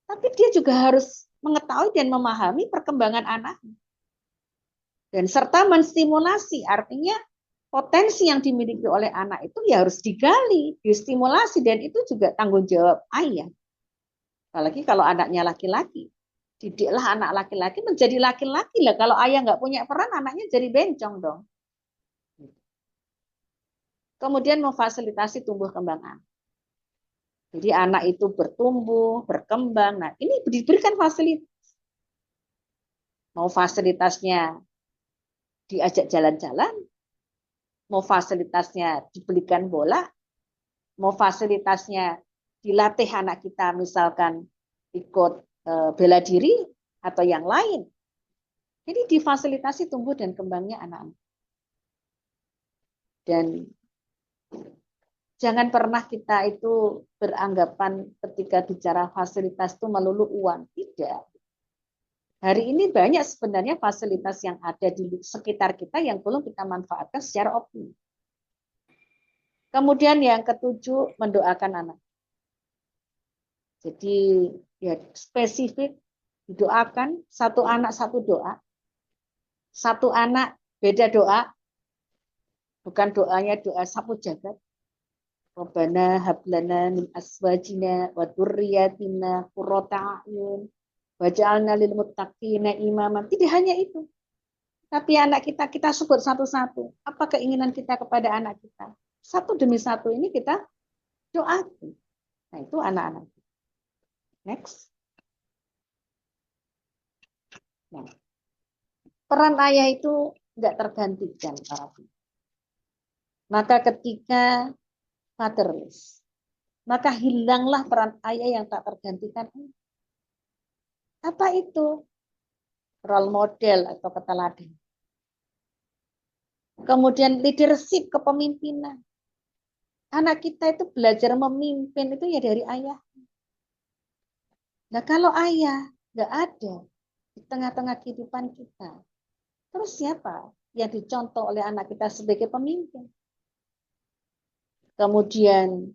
Tapi dia juga harus mengetahui dan memahami perkembangan anaknya. Dan serta menstimulasi, artinya potensi yang dimiliki oleh anak itu ya harus digali, distimulasi, dan itu juga tanggung jawab ayah. Apalagi kalau anaknya laki-laki. Didiklah anak laki-laki menjadi laki-laki lah. Kalau ayah nggak punya peran, anaknya jadi bencong dong. Kemudian memfasilitasi tumbuh kembang anak. Jadi anak itu bertumbuh, berkembang. Nah, ini diberikan fasilitas. Mau fasilitasnya diajak jalan-jalan, mau fasilitasnya dibelikan bola, mau fasilitasnya dilatih anak kita misalkan ikut bela diri atau yang lain. Jadi difasilitasi tumbuh dan kembangnya anak-anak. Dan jangan pernah kita itu beranggapan ketika bicara fasilitas itu melulu uang. Tidak. Hari ini banyak sebenarnya fasilitas yang ada di sekitar kita yang belum kita manfaatkan secara optimal. Kemudian yang ketujuh, mendoakan anak. Jadi ya spesifik didoakan, satu anak satu doa. Satu anak beda doa. Bukan doanya doa sapu jagat. Rabbana hablana min aswajina wa dzurriyyatina qurrata a'yun waj'alna lil muttaqina imama. Tidak hanya itu. Tapi anak kita sebut satu-satu. Apa keinginan kita kepada anak kita? Satu demi satu ini kita doakan. Nah, itu anak-anak. Next. Nah, peran ayah itu nggak tergantikan. Maka ketika fatherless, maka hilanglah peran ayah yang tak tergantikan. Apa itu? Role model atau keteladan. Kemudian leadership, kepemimpinan. Anak kita itu belajar memimpin itu ya dari ayah. Nah, kalau ayah nggak ada di tengah-tengah kehidupan kita, terus siapa yang dicontoh oleh anak kita sebagai pemimpin? Kemudian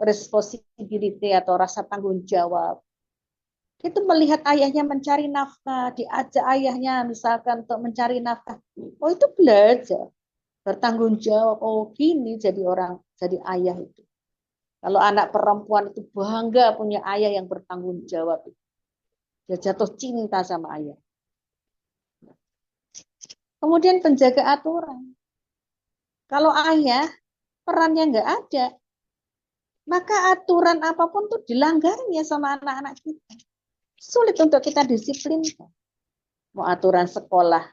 responsibility atau rasa tanggung jawab. Itu melihat ayahnya mencari nafkah, diajak ayahnya misalkan untuk mencari nafkah. Oh, itu belajar. Bertanggung jawab. Oh, gini jadi orang, jadi ayah itu. Kalau anak perempuan itu bangga punya ayah yang bertanggung jawab. Dia jatuh cinta sama ayah. Kemudian penjaga aturan. Kalau ayah perannya nggak ada, maka aturan apapun tuh dilanggarnya sama anak-anak kita. Sulit untuk kita disiplinkan. Mau aturan sekolah,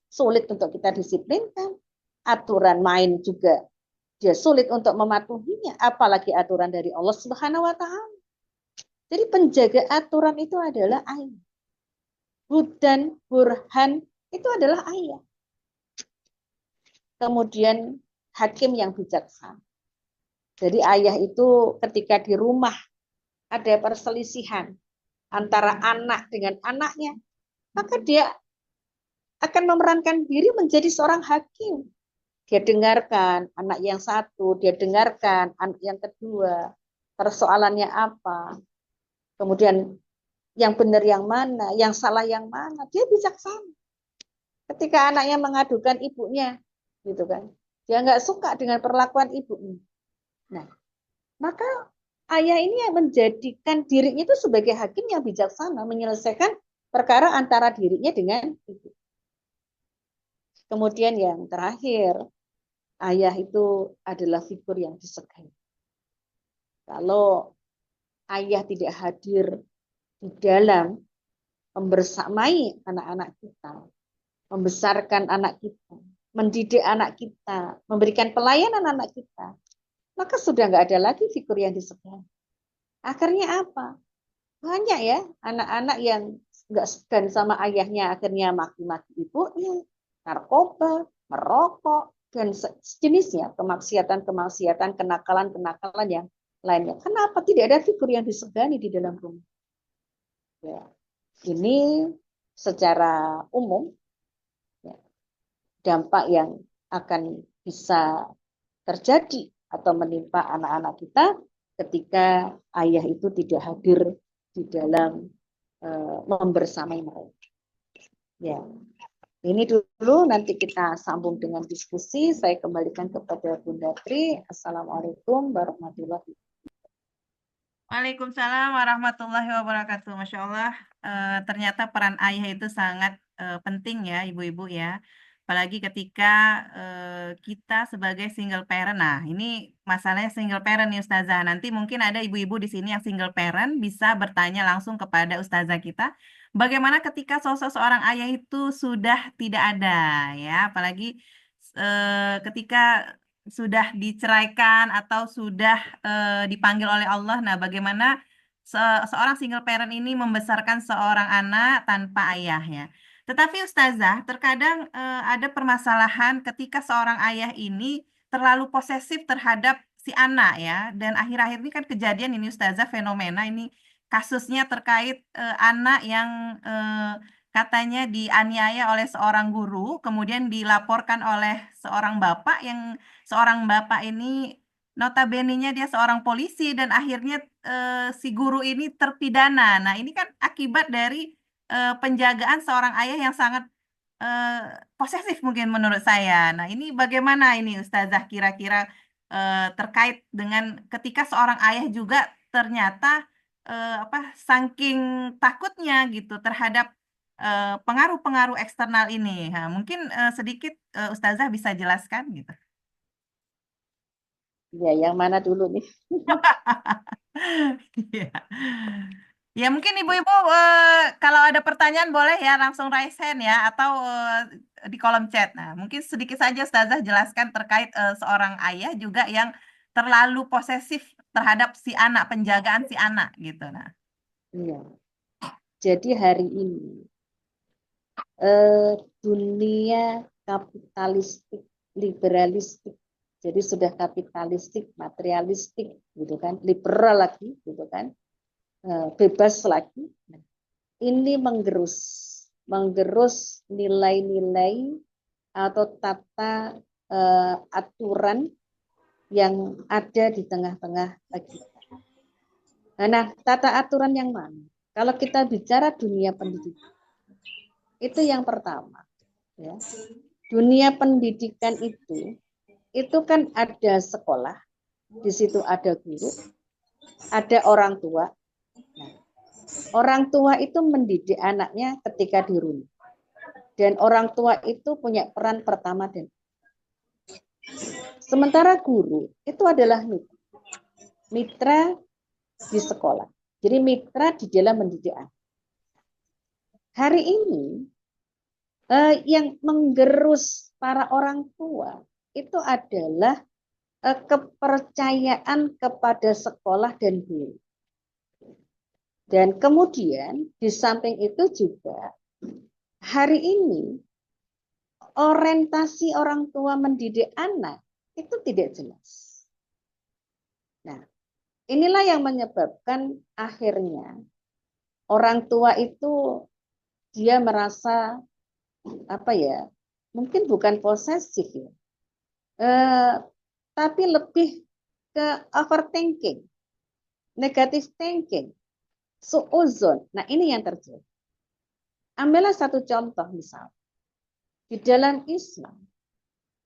sulit untuk kita disiplinkan. Aturan main juga dia sulit untuk mematuhinya, apalagi aturan dari Allah Subhanahu wa taala. Jadi penjaga aturan itu adalah ayah. Hudan, burhan itu adalah ayah. Kemudian hakim yang bijaksana. Jadi ayah itu ketika di rumah ada perselisihan antara anak dengan anaknya, maka dia akan memerankan diri menjadi seorang hakim. Dia dengarkan anak yang satu, dia dengarkan anak yang kedua, persoalannya apa. Kemudian yang benar yang mana, yang salah yang mana. Dia bijaksana. Ketika anaknya mengadukan ibunya, gitu kan, dia nggak suka dengan perlakuan ibunya. Nah, maka ayah ini yang menjadikan dirinya itu sebagai hakim yang bijaksana, menyelesaikan perkara antara dirinya dengan ibu. Kemudian yang terakhir, ayah itu adalah figur yang disegani. Kalau ayah tidak hadir di dalam membersamai anak-anak kita, membesarkan anak kita, mendidik anak kita, memberikan pelayanan anak kita, maka sudah nggak ada lagi figur yang disegani. Akhirnya apa? Banyak ya anak-anak yang nggak segan sama ayahnya, akhirnya maki-maki ibunya, narkoba, merokok, dan sejenisnya, kemaksiatan-kemaksiatan, kenakalan-kenakalan yang lainnya. Kenapa tidak ada figur yang disegani di dalam rumah? Ya, ini secara umum ya, dampak yang akan bisa terjadi atau menimpa anak-anak kita ketika ayah itu tidak hadir di dalam membersamai mereka. Ya, ini dulu, nanti kita sambung dengan diskusi. Saya kembalikan kepada Bunda Tri. Assalamualaikum warahmatullahi wabarakatuh. Waalaikumsalam warahmatullahi wabarakatuh. Masya Allah, ternyata peran ayah itu sangat penting ya, ibu-ibu ya. Apalagi ketika kita sebagai single parent. Nah, ini masalahnya single parent nih Ustazah. Nanti mungkin ada ibu-ibu di sini yang single parent bisa bertanya langsung kepada Ustazah kita. Bagaimana ketika sosok seorang ayah itu sudah tidak ada ya, apalagi ketika sudah diceraikan atau sudah dipanggil oleh Allah. Nah, bagaimana seorang single parent ini membesarkan seorang anak tanpa ayahnya. Tetapi Ustazah, terkadang ada permasalahan ketika seorang ayah ini terlalu posesif terhadap si anak ya. Dan akhir-akhir ini kan kejadian ini Ustazah, fenomena ini kasusnya terkait anak yang katanya dianiaya oleh seorang guru, kemudian dilaporkan oleh seorang bapak ini notabene-nya dia seorang polisi dan akhirnya si guru ini terpidana. Nah, ini kan akibat dari penjagaan seorang ayah yang sangat eh, posesif mungkin menurut saya. Nah, ini bagaimana ini Ustazah kira-kira terkait dengan ketika seorang ayah juga ternyata apa saking takutnya gitu terhadap pengaruh-pengaruh eksternal ini. Nah, mungkin sedikit Ustazah bisa jelaskan gitu. Ya, yang mana dulu nih? Iya. Ya mungkin ibu-ibu kalau ada pertanyaan boleh ya langsung raise hand ya atau di kolom chat. Nah mungkin sedikit saja Ustazah jelaskan terkait seorang ayah juga yang terlalu posesif terhadap si anak, penjagaan si anak gitu. Nah. Ya. Jadi hari ini dunia kapitalistik, liberalistik, jadi sudah kapitalistik, materialistik, gitu kan, liberal lagi, gitu kan, bebas lagi. Ini menggerus nilai-nilai atau tata aturan yang ada di tengah-tengah kita. Nah, tata aturan yang mana? Kalau kita bicara dunia pendidikan, itu yang pertama. Ya. Dunia pendidikan itu kan ada sekolah, di situ ada guru, ada orang tua. Nah, orang tua itu mendidik anaknya ketika di rumah. Dan orang tua itu punya peran pertama dan sementara guru itu adalah mitra di sekolah. Jadi mitra di dalam mendidik anak. Hari ini yang menggerus para orang tua itu adalah kepercayaan kepada sekolah dan guru. Dan kemudian di samping itu juga hari ini orientasi orang tua mendidik anak itu tidak jelas. Nah, inilah yang menyebabkan akhirnya orang tua itu dia merasa apa ya, mungkin bukan posesif ya, tapi lebih ke overthinking, negative thinking. Suuzon. Nah, ini yang terjadi. Ambillah satu contoh misal. Di dalam Islam,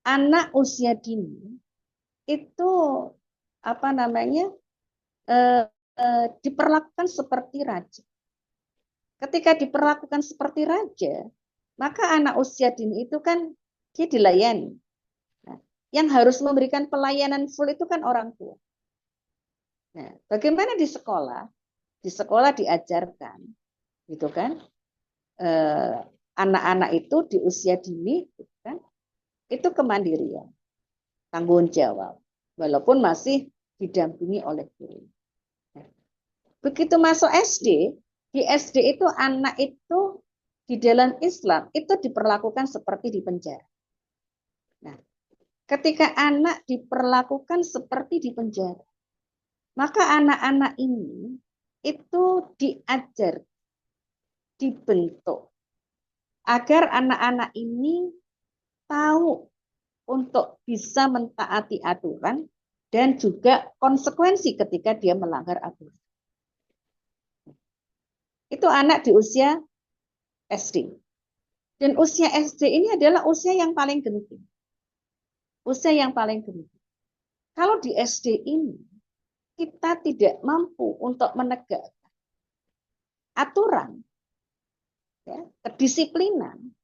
anak usia dini itu apa namanya? Diperlakukan seperti raja. Ketika diperlakukan seperti raja, maka anak usia dini itu kan dia dilayani. Nah, yang harus memberikan pelayanan full itu kan orang tua. Nah, bagaimana di sekolah? Di sekolah diajarkan, gitu kan? Anak-anak itu di usia dini, gitu kan? Itu kemandirian, tanggung jawab, walaupun masih didampingi oleh guru. Nah, begitu masuk SD, di SD itu anak itu di dalam Islam itu diperlakukan seperti di penjara. Nah, ketika anak diperlakukan seperti di penjara, maka anak-anak ini itu diajar, dibentuk agar anak-anak ini tahu untuk bisa mentaati aturan dan juga konsekuensi ketika dia melanggar aturan. Itu anak di usia SD. Dan usia SD ini adalah usia yang paling genting. Usia yang paling genting. Kalau di SD ini, kita tidak mampu untuk menegakkan aturan, ya, kedisiplinan,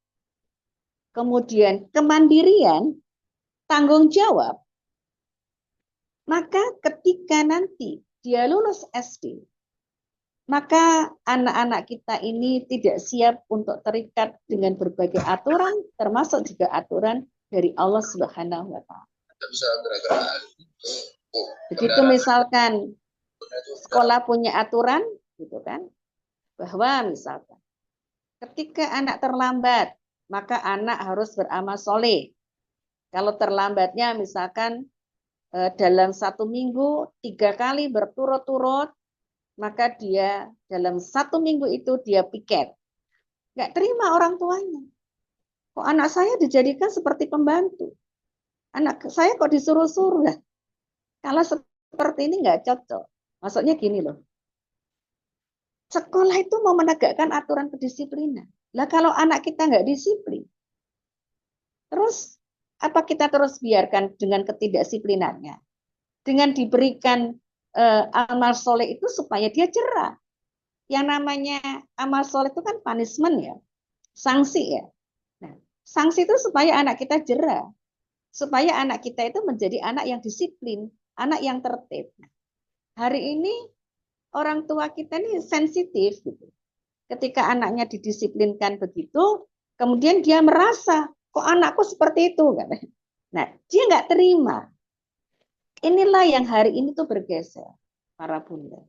kemudian kemandirian, tanggung jawab, maka ketika nanti dia lulus SD, maka anak-anak kita ini tidak siap untuk terikat dengan berbagai aturan, termasuk juga aturan dari Allah Subhanahu wa Ta'ala. Begitu misalkan sekolah punya aturan, gitu kan, bahwa misalkan ketika anak terlambat, maka anak harus beramal soleh. Kalau terlambatnya misalkan dalam 1 minggu 3 kali berturut-turut, maka dia dalam 1 minggu itu dia piket. Nggak terima orang tuanya. Kok anak saya dijadikan seperti pembantu? Anak saya kok disuruh-suruh lah. Kalau seperti ini nggak cocok. Maksudnya gini loh. Sekolah itu mau menegakkan aturan kedisiplinan. Lah kalau anak kita nggak disiplin, terus apa kita terus biarkan dengan ketidakdisiplinannya? Dengan diberikan amal soleh itu supaya dia cerah. Yang namanya amal soleh itu kan punishment ya, sanksi ya. Nah, sanksi itu supaya anak kita jerah, supaya anak kita itu menjadi anak yang disiplin, anak yang tertib. Nah, hari ini orang tua kita ini sensitif gitu. Ketika anaknya didisiplinkan begitu, kemudian dia merasa kok anakku seperti itu, nah dia nggak terima. Inilah yang hari ini tuh bergeser, para bunda.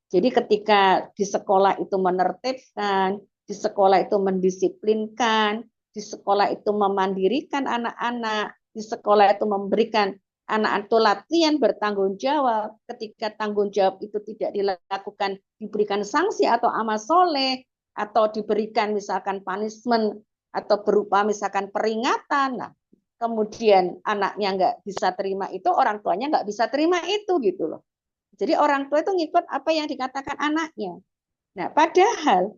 Jadi ketika di sekolah itu menertibkan, di sekolah itu mendisiplinkan, di sekolah itu memandirikan anak-anak, di sekolah itu memberikan anak itu latihan bertanggung jawab. Ketika tanggung jawab itu tidak dilakukan, diberikan sanksi atau amal soleh, atau diberikan misalkan punishment, atau berupa misalkan peringatan. Nah, kemudian anaknya nggak bisa terima itu, orang tuanya nggak bisa terima itu gitu loh. Jadi orang tua itu ngikut apa yang dikatakan anaknya. Nah, padahal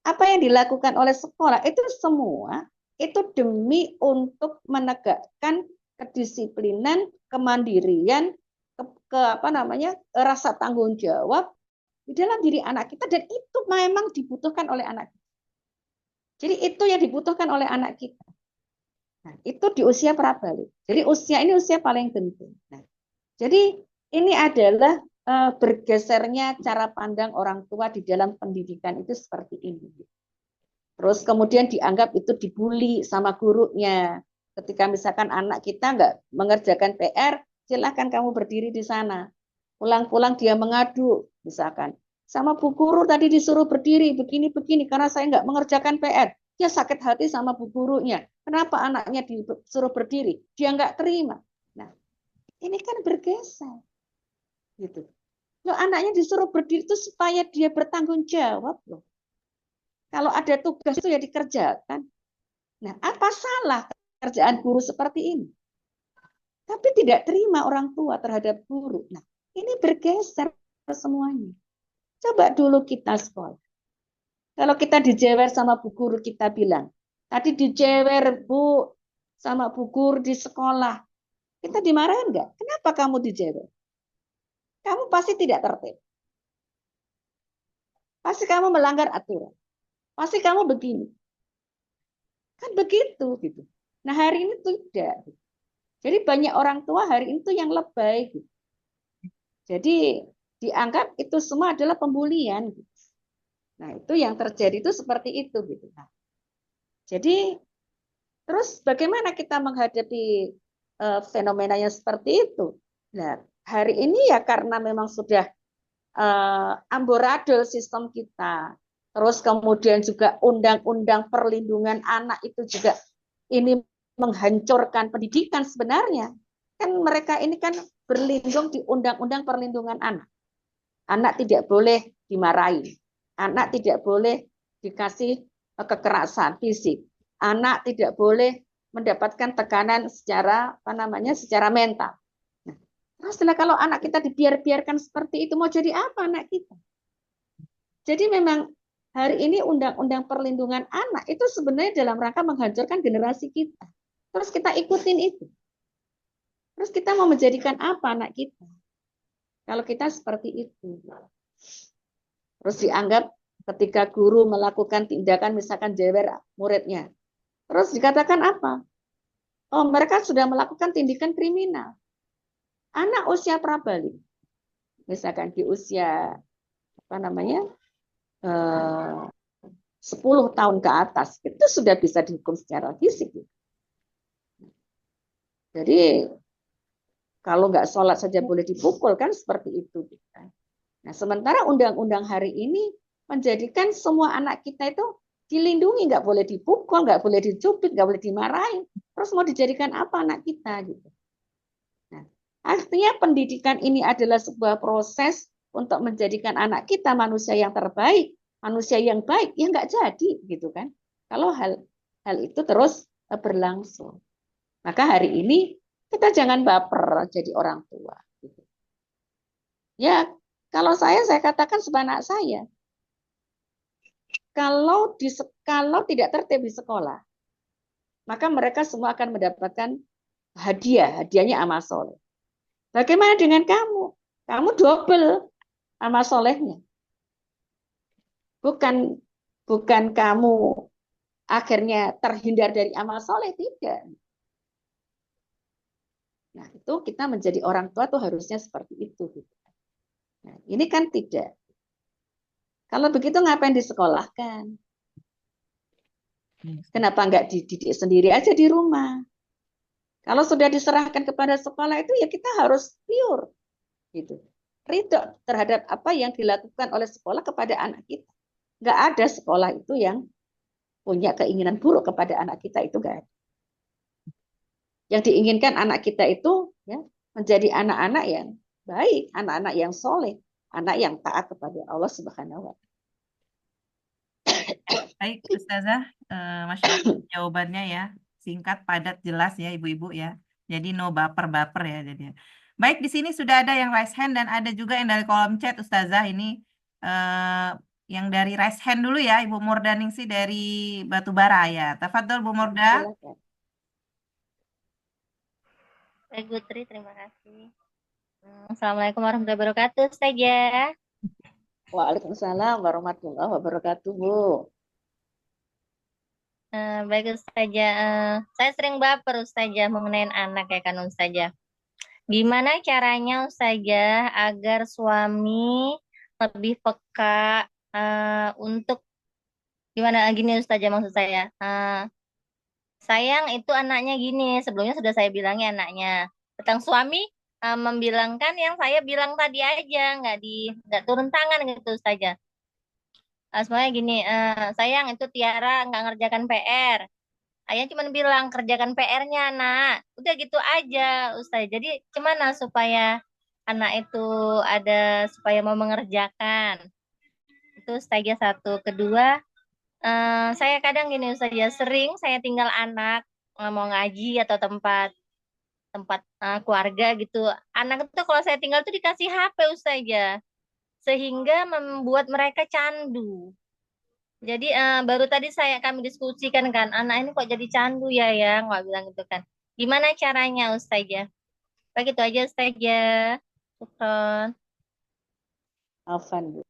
apa yang dilakukan oleh sekolah itu semua itu demi untuk menegakkan kedisiplinan, kemandirian, apa namanya, rasa tanggung jawab di dalam diri anak kita, dan itu memang dibutuhkan oleh anak kita. Jadi itu yang dibutuhkan oleh anak kita. Nah, itu di usia prabalik. Jadi usia ini usia paling penting. Nah, jadi ini adalah bergesernya cara pandang orang tua di dalam pendidikan itu seperti ini. Terus kemudian dianggap itu dibully sama gurunya. Ketika misalkan anak kita nggak mengerjakan PR, silakan kamu berdiri di sana. Pulang-pulang dia mengadu, misalkan. Sama bu guru tadi disuruh berdiri, begini-begini, karena saya nggak mengerjakan PR. Dia sakit hati sama bu gurunya. Kenapa anaknya disuruh berdiri? Dia nggak terima. Nah, ini kan bergeser. Gitu. Loh, anaknya disuruh berdiri itu supaya dia bertanggung jawab loh. Kalau ada tugas itu ya dikerjakan. Nah, apa salah kerjaan guru seperti ini? Tapi tidak terima orang tua terhadap guru. Nah, ini bergeser semuanya. Coba dulu kita sekolah. Kalau kita dijewer sama bu guru, kita bilang, tadi dijewer bu sama bu guru di sekolah. Kita dimarahin nggak? Kenapa kamu dijewer? Kamu pasti tidak tertib. Pasti kamu melanggar aturan. Pasti kamu begini. Kan begitu gitu. Nah hari ini tidak. Jadi banyak orang tua hari ini tuh yang lebay gitu. Jadi dianggap itu semua adalah pembulian gitu. Nah itu yang terjadi itu seperti itu gitu. Nah, jadi terus bagaimana kita menghadapi fenomenanya seperti itu? Nah hari ini ya karena memang sudah amburadul sistem kita. Terus kemudian juga undang-undang perlindungan anak itu juga ini menghancurkan pendidikan sebenarnya. Kan mereka ini kan berlindung di undang-undang perlindungan anak. Anak tidak boleh dimarahi. Anak tidak boleh dikasih kekerasan fisik. Anak tidak boleh mendapatkan tekanan secara secara mental. Terus kalau anak kita dibiarkan seperti itu, mau jadi apa anak kita? Jadi memang hari ini undang-undang perlindungan anak itu sebenarnya dalam rangka menghancurkan generasi kita. Terus kita ikutin itu. Terus kita mau menjadikan apa anak kita? Kalau kita seperti itu. Terus dianggap ketika guru melakukan tindakan misalkan jewer muridnya. Terus dikatakan apa? Oh, mereka sudah melakukan tindakan kriminal. Anak usia prabalik, misalkan di usia 10 tahun ke atas, itu sudah bisa dihukum secara fisik. Jadi kalau nggak sholat saja boleh dipukul kan seperti itu. Nah sementara undang-undang hari ini menjadikan semua anak kita itu dilindungi, nggak boleh dipukul, nggak boleh dicubit, nggak boleh dimarahin. Terus mau dijadikan apa anak kita gitu? Artinya pendidikan ini adalah sebuah proses untuk menjadikan anak kita manusia yang terbaik, manusia yang baik, ya nggak jadi gitu kan. Kalau hal itu terus berlangsung. Maka hari ini kita jangan baper jadi orang tua. Gitu. Ya kalau saya katakan sebagai anak saya, kalau tidak tertib di sekolah, maka mereka semua akan mendapatkan hadiahnya amal soleh. Bagaimana dengan kamu? Kamu double amal solehnya. Bukan kamu akhirnya terhindar dari amal soleh, tidak. Nah, itu kita menjadi orang tua tuh harusnya seperti itu. Nah, ini kan tidak. Kalau begitu ngapain disekolahkan? Kenapa nggak dididik sendiri aja di rumah? Kalau sudah diserahkan kepada sekolah itu ya kita harus pure. Gitu. Ridho terhadap apa yang dilakukan oleh sekolah kepada anak kita. Nggak ada sekolah itu yang punya keinginan buruk kepada anak kita, itu nggak ada. Yang diinginkan anak kita itu ya menjadi anak-anak yang baik, anak-anak yang soleh, anak yang taat kepada Allah Subhanahu wa Ta'ala. Baik, Ustazah, Masya Allah jawabannya ya, singkat, padat, jelas ya Ibu-Ibu ya. Jadi no baper-baper ya jadi. Baik, di sini sudah ada yang raise hand dan ada juga yang dari kolom chat Ustazah ini yang dari raise hand dulu ya, Ibu Murdaningsi dari Batubara ya. Tafadhol Bu Murda. Silakan. Baik Putri, terima kasih. Assalamualaikum warahmatullahi wabarakatuh, Ustazah. Waalaikumsalam warahmatullahi wabarakatuh, Bu. Baik Ustazah, saya sering baper Ustazah mengenai anak ya kan Ustazah. Gimana caranya Ustazah agar suami lebih peka untuk gimana gini Ustazah maksud saya. Sayang itu anaknya gini, sebelumnya sudah saya bilangi anaknya. Tentang suami membilangkan yang saya bilang tadi aja, nggak turun tangan gitu Ustazah. Semuanya gini, sayang itu Tiara nggak ngerjakan PR. Ayah cuma bilang kerjakan PR-nya nak. Udah gitu aja Ustaz. Jadi gimana supaya anak itu supaya mau mengerjakan. Itu Ustazah satu. Kedua, saya kadang gini Ustazah, sering saya tinggal anak mau ngaji atau tempat keluarga gitu. Anak itu kalau saya tinggal tuh dikasih HP Ustazah. sehingga membuat mereka candu. Jadi baru tadi kami diskusikan kan, anak ini kok jadi candu ya, nggak bilang gitu kan. Gimana caranya Ustazah? Begitu aja Ustazah. Syukron. Afan, Bu.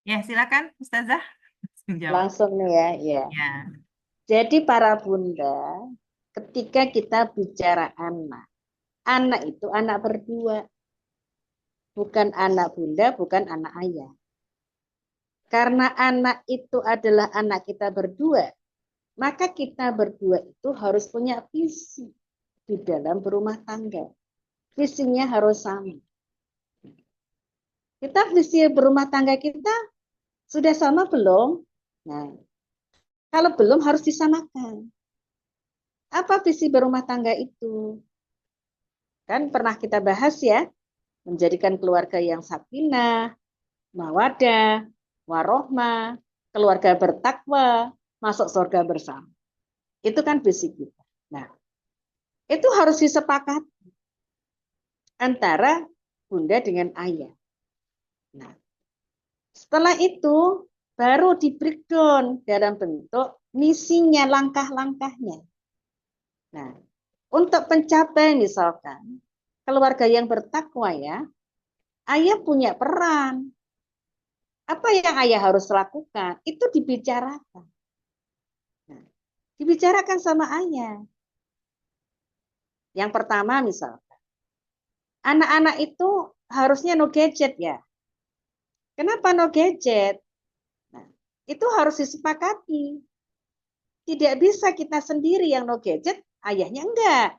Ya, silakan Ustazah. Jawab. Langsung nih ya, ya. Ya. Jadi para bunda, ketika kita bicara anak itu anak berdua. Bukan anak bunda, bukan anak ayah. Karena anak itu adalah anak kita berdua, maka kita berdua itu harus punya visi di dalam berumah tangga. Visinya harus sama. Kita visi berumah tangga kita sudah sama belum? Nah, kalau belum harus disamakan. Apa visi berumah tangga itu? Kan pernah kita bahas ya, menjadikan keluarga yang sakinah, mawadah, warohmah, keluarga bertakwa, masuk surga bersama. Itu kan visi kita. Nah, itu harus disepakati antara bunda dengan ayah. Nah, setelah itu baru di breakdown dalam bentuk misinya, langkah-langkahnya. Nah, untuk mencapai misalkan keluarga yang bertakwa ya, ayah punya peran. Apa yang ayah harus lakukan? Itu dibicarakan. Nah, dibicarakan sama ayah. Yang pertama misalkan, anak-anak itu harusnya no gadget ya. Kenapa no gadget? Nah, itu harus disepakati. Tidak bisa kita sendiri yang no gadget, ayahnya enggak.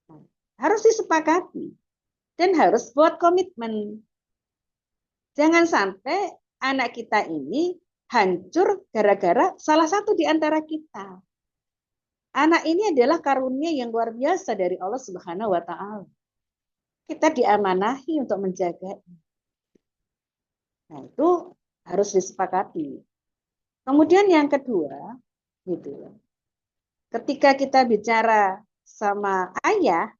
Nah, harus disepakati. Dan harus buat komitmen. Jangan sampai anak kita ini hancur gara-gara salah satu di antara kita. Anak ini adalah karunia yang luar biasa dari Allah Subhanahu wa Ta'ala. Kita diamanahi untuk menjaganya. Nah, itu harus disepakati. Kemudian yang kedua, gitu. Ketika kita bicara sama ayah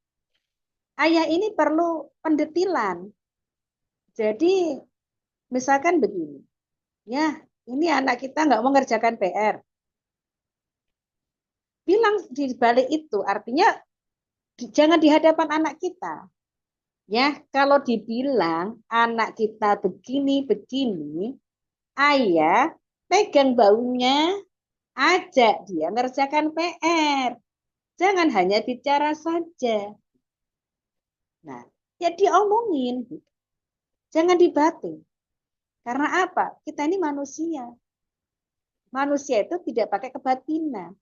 ini perlu pendetilan. Jadi misalkan begini, ya ini anak kita nggak mau mengerjakan PR. Bilang di balik itu, artinya jangan di hadapan anak kita. Ya, kalau dibilang anak kita begini, ayah pegang baunya, ajak dia mengerjakan PR. Jangan hanya bicara saja. Nah, ya diomongin. Jangan dibatin. Karena apa? Kita ini manusia. Manusia itu tidak pakai kebatinan.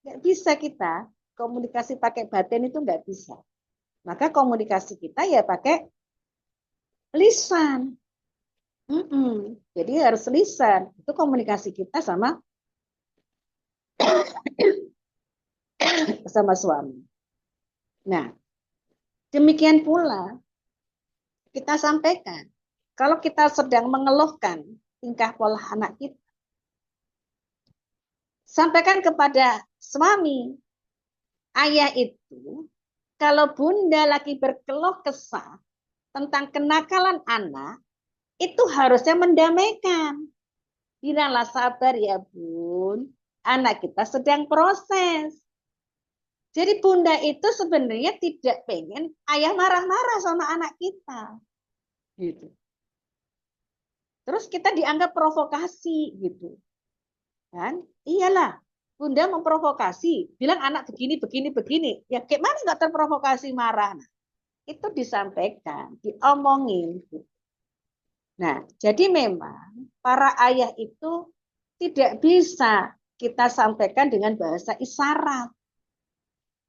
Nggak bisa kita komunikasi pakai batin itu nggak bisa. Maka komunikasi kita ya pakai lisan. Jadi harus lisan. Itu komunikasi kita sama suami. Nah, demikian pula kita sampaikan. Kalau kita sedang mengeluhkan tingkah pola anak kita, sampaikan kepada suami. Ayah itu, kalau bunda lagi berkeluh kesah tentang kenakalan anak, itu harusnya mendamaikan. Bilanglah sabar ya bun, anak kita sedang proses. Jadi bunda itu sebenarnya tidak pengen ayah marah-marah sama anak kita. Gitu. Terus kita dianggap provokasi gitu. Kan? Iyalah, bunda memprovokasi, bilang anak begini. Ya gimana nggak terprovokasi marah? Nah, itu disampaikan, diomongin. Gitu. Nah, jadi memang para ayah itu tidak bisa kita sampaikan dengan bahasa isyarat.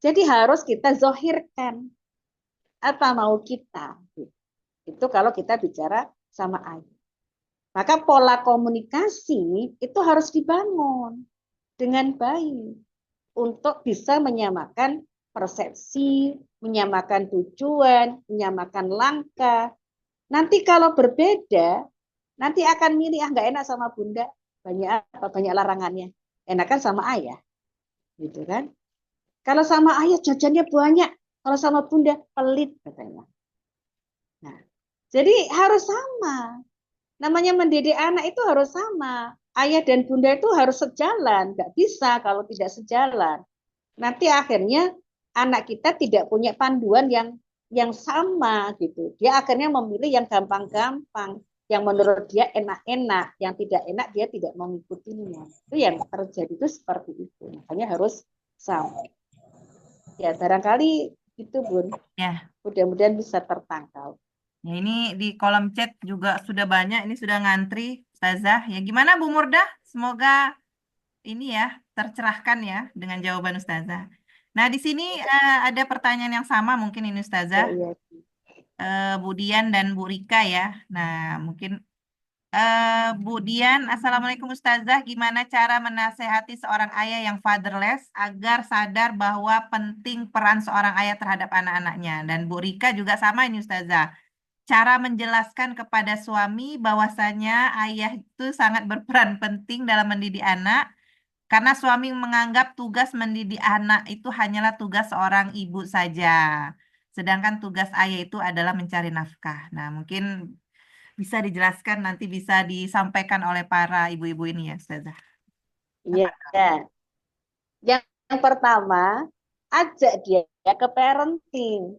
Jadi harus kita zohirkan apa mau kita. Itu kalau kita bicara sama ayah. Maka pola komunikasi itu harus dibangun dengan baik untuk bisa menyamakan persepsi, menyamakan tujuan, menyamakan langkah. Nanti kalau berbeda, nanti akan milih nggak enak sama bunda, banyak larangannya. Enakan sama ayah, gitu kan? Kalau sama ayah jajannya banyak, kalau sama bunda pelit katanya. Jadi harus sama. Namanya mendidik anak itu harus sama. Ayah dan bunda itu harus sejalan. Nggak bisa kalau tidak sejalan. Nanti akhirnya anak kita tidak punya panduan yang sama gitu. Dia akhirnya memilih yang gampang-gampang, yang menurut dia enak-enak, yang tidak enak dia tidak mengikutinya. Itu yang terjadi itu seperti itu. Makanya harus sama. Ya barangkali itu Bun. Ya. Mudah-mudahan bisa tertangkap. Ya, ini di kolom chat juga sudah banyak, ini sudah ngantri, Ustazah. Ya, gimana Bu Murdah? Semoga ini ya tercerahkan ya dengan jawaban Ustazah. Nah, di sini ada pertanyaan yang sama mungkin ini Ya, Ustazah, iya. Bu Dian dan Bu Rika ya. Nah, mungkin Bu Dian, Assalamualaikum Ustazah, gimana cara menasehati seorang ayah yang fatherless agar sadar bahwa penting peran seorang ayah terhadap anak-anaknya? Dan Bu Rika juga sama ini Ustazah. Cara menjelaskan kepada suami bahwasanya ayah itu sangat berperan penting dalam mendidik anak, karena suami menganggap tugas mendidik anak itu hanyalah tugas seorang ibu saja. Sedangkan tugas ayah itu adalah mencari nafkah. Nah, mungkin bisa dijelaskan nanti bisa disampaikan oleh para ibu-ibu ini ya, Ustazah. Iya. Yang pertama, ajak dia ke parenting.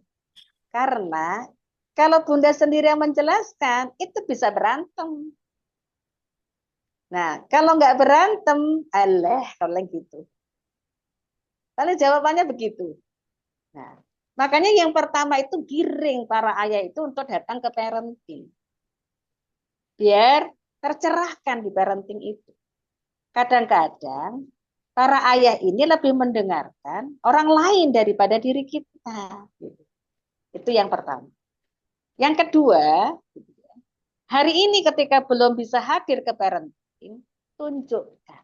Karena kalau bunda sendiri yang menjelaskan, itu bisa berantem. Nah, kalau nggak berantem, kalau gitu. Lalu jawabannya begitu. Nah, makanya yang pertama itu giring para ayah itu untuk datang ke parenting. Biar tercerahkan di parenting itu. Kadang-kadang para ayah ini lebih mendengarkan orang lain daripada diri kita. Itu yang pertama. Yang kedua, hari ini ketika belum bisa hadir ke parenting, tunjukkan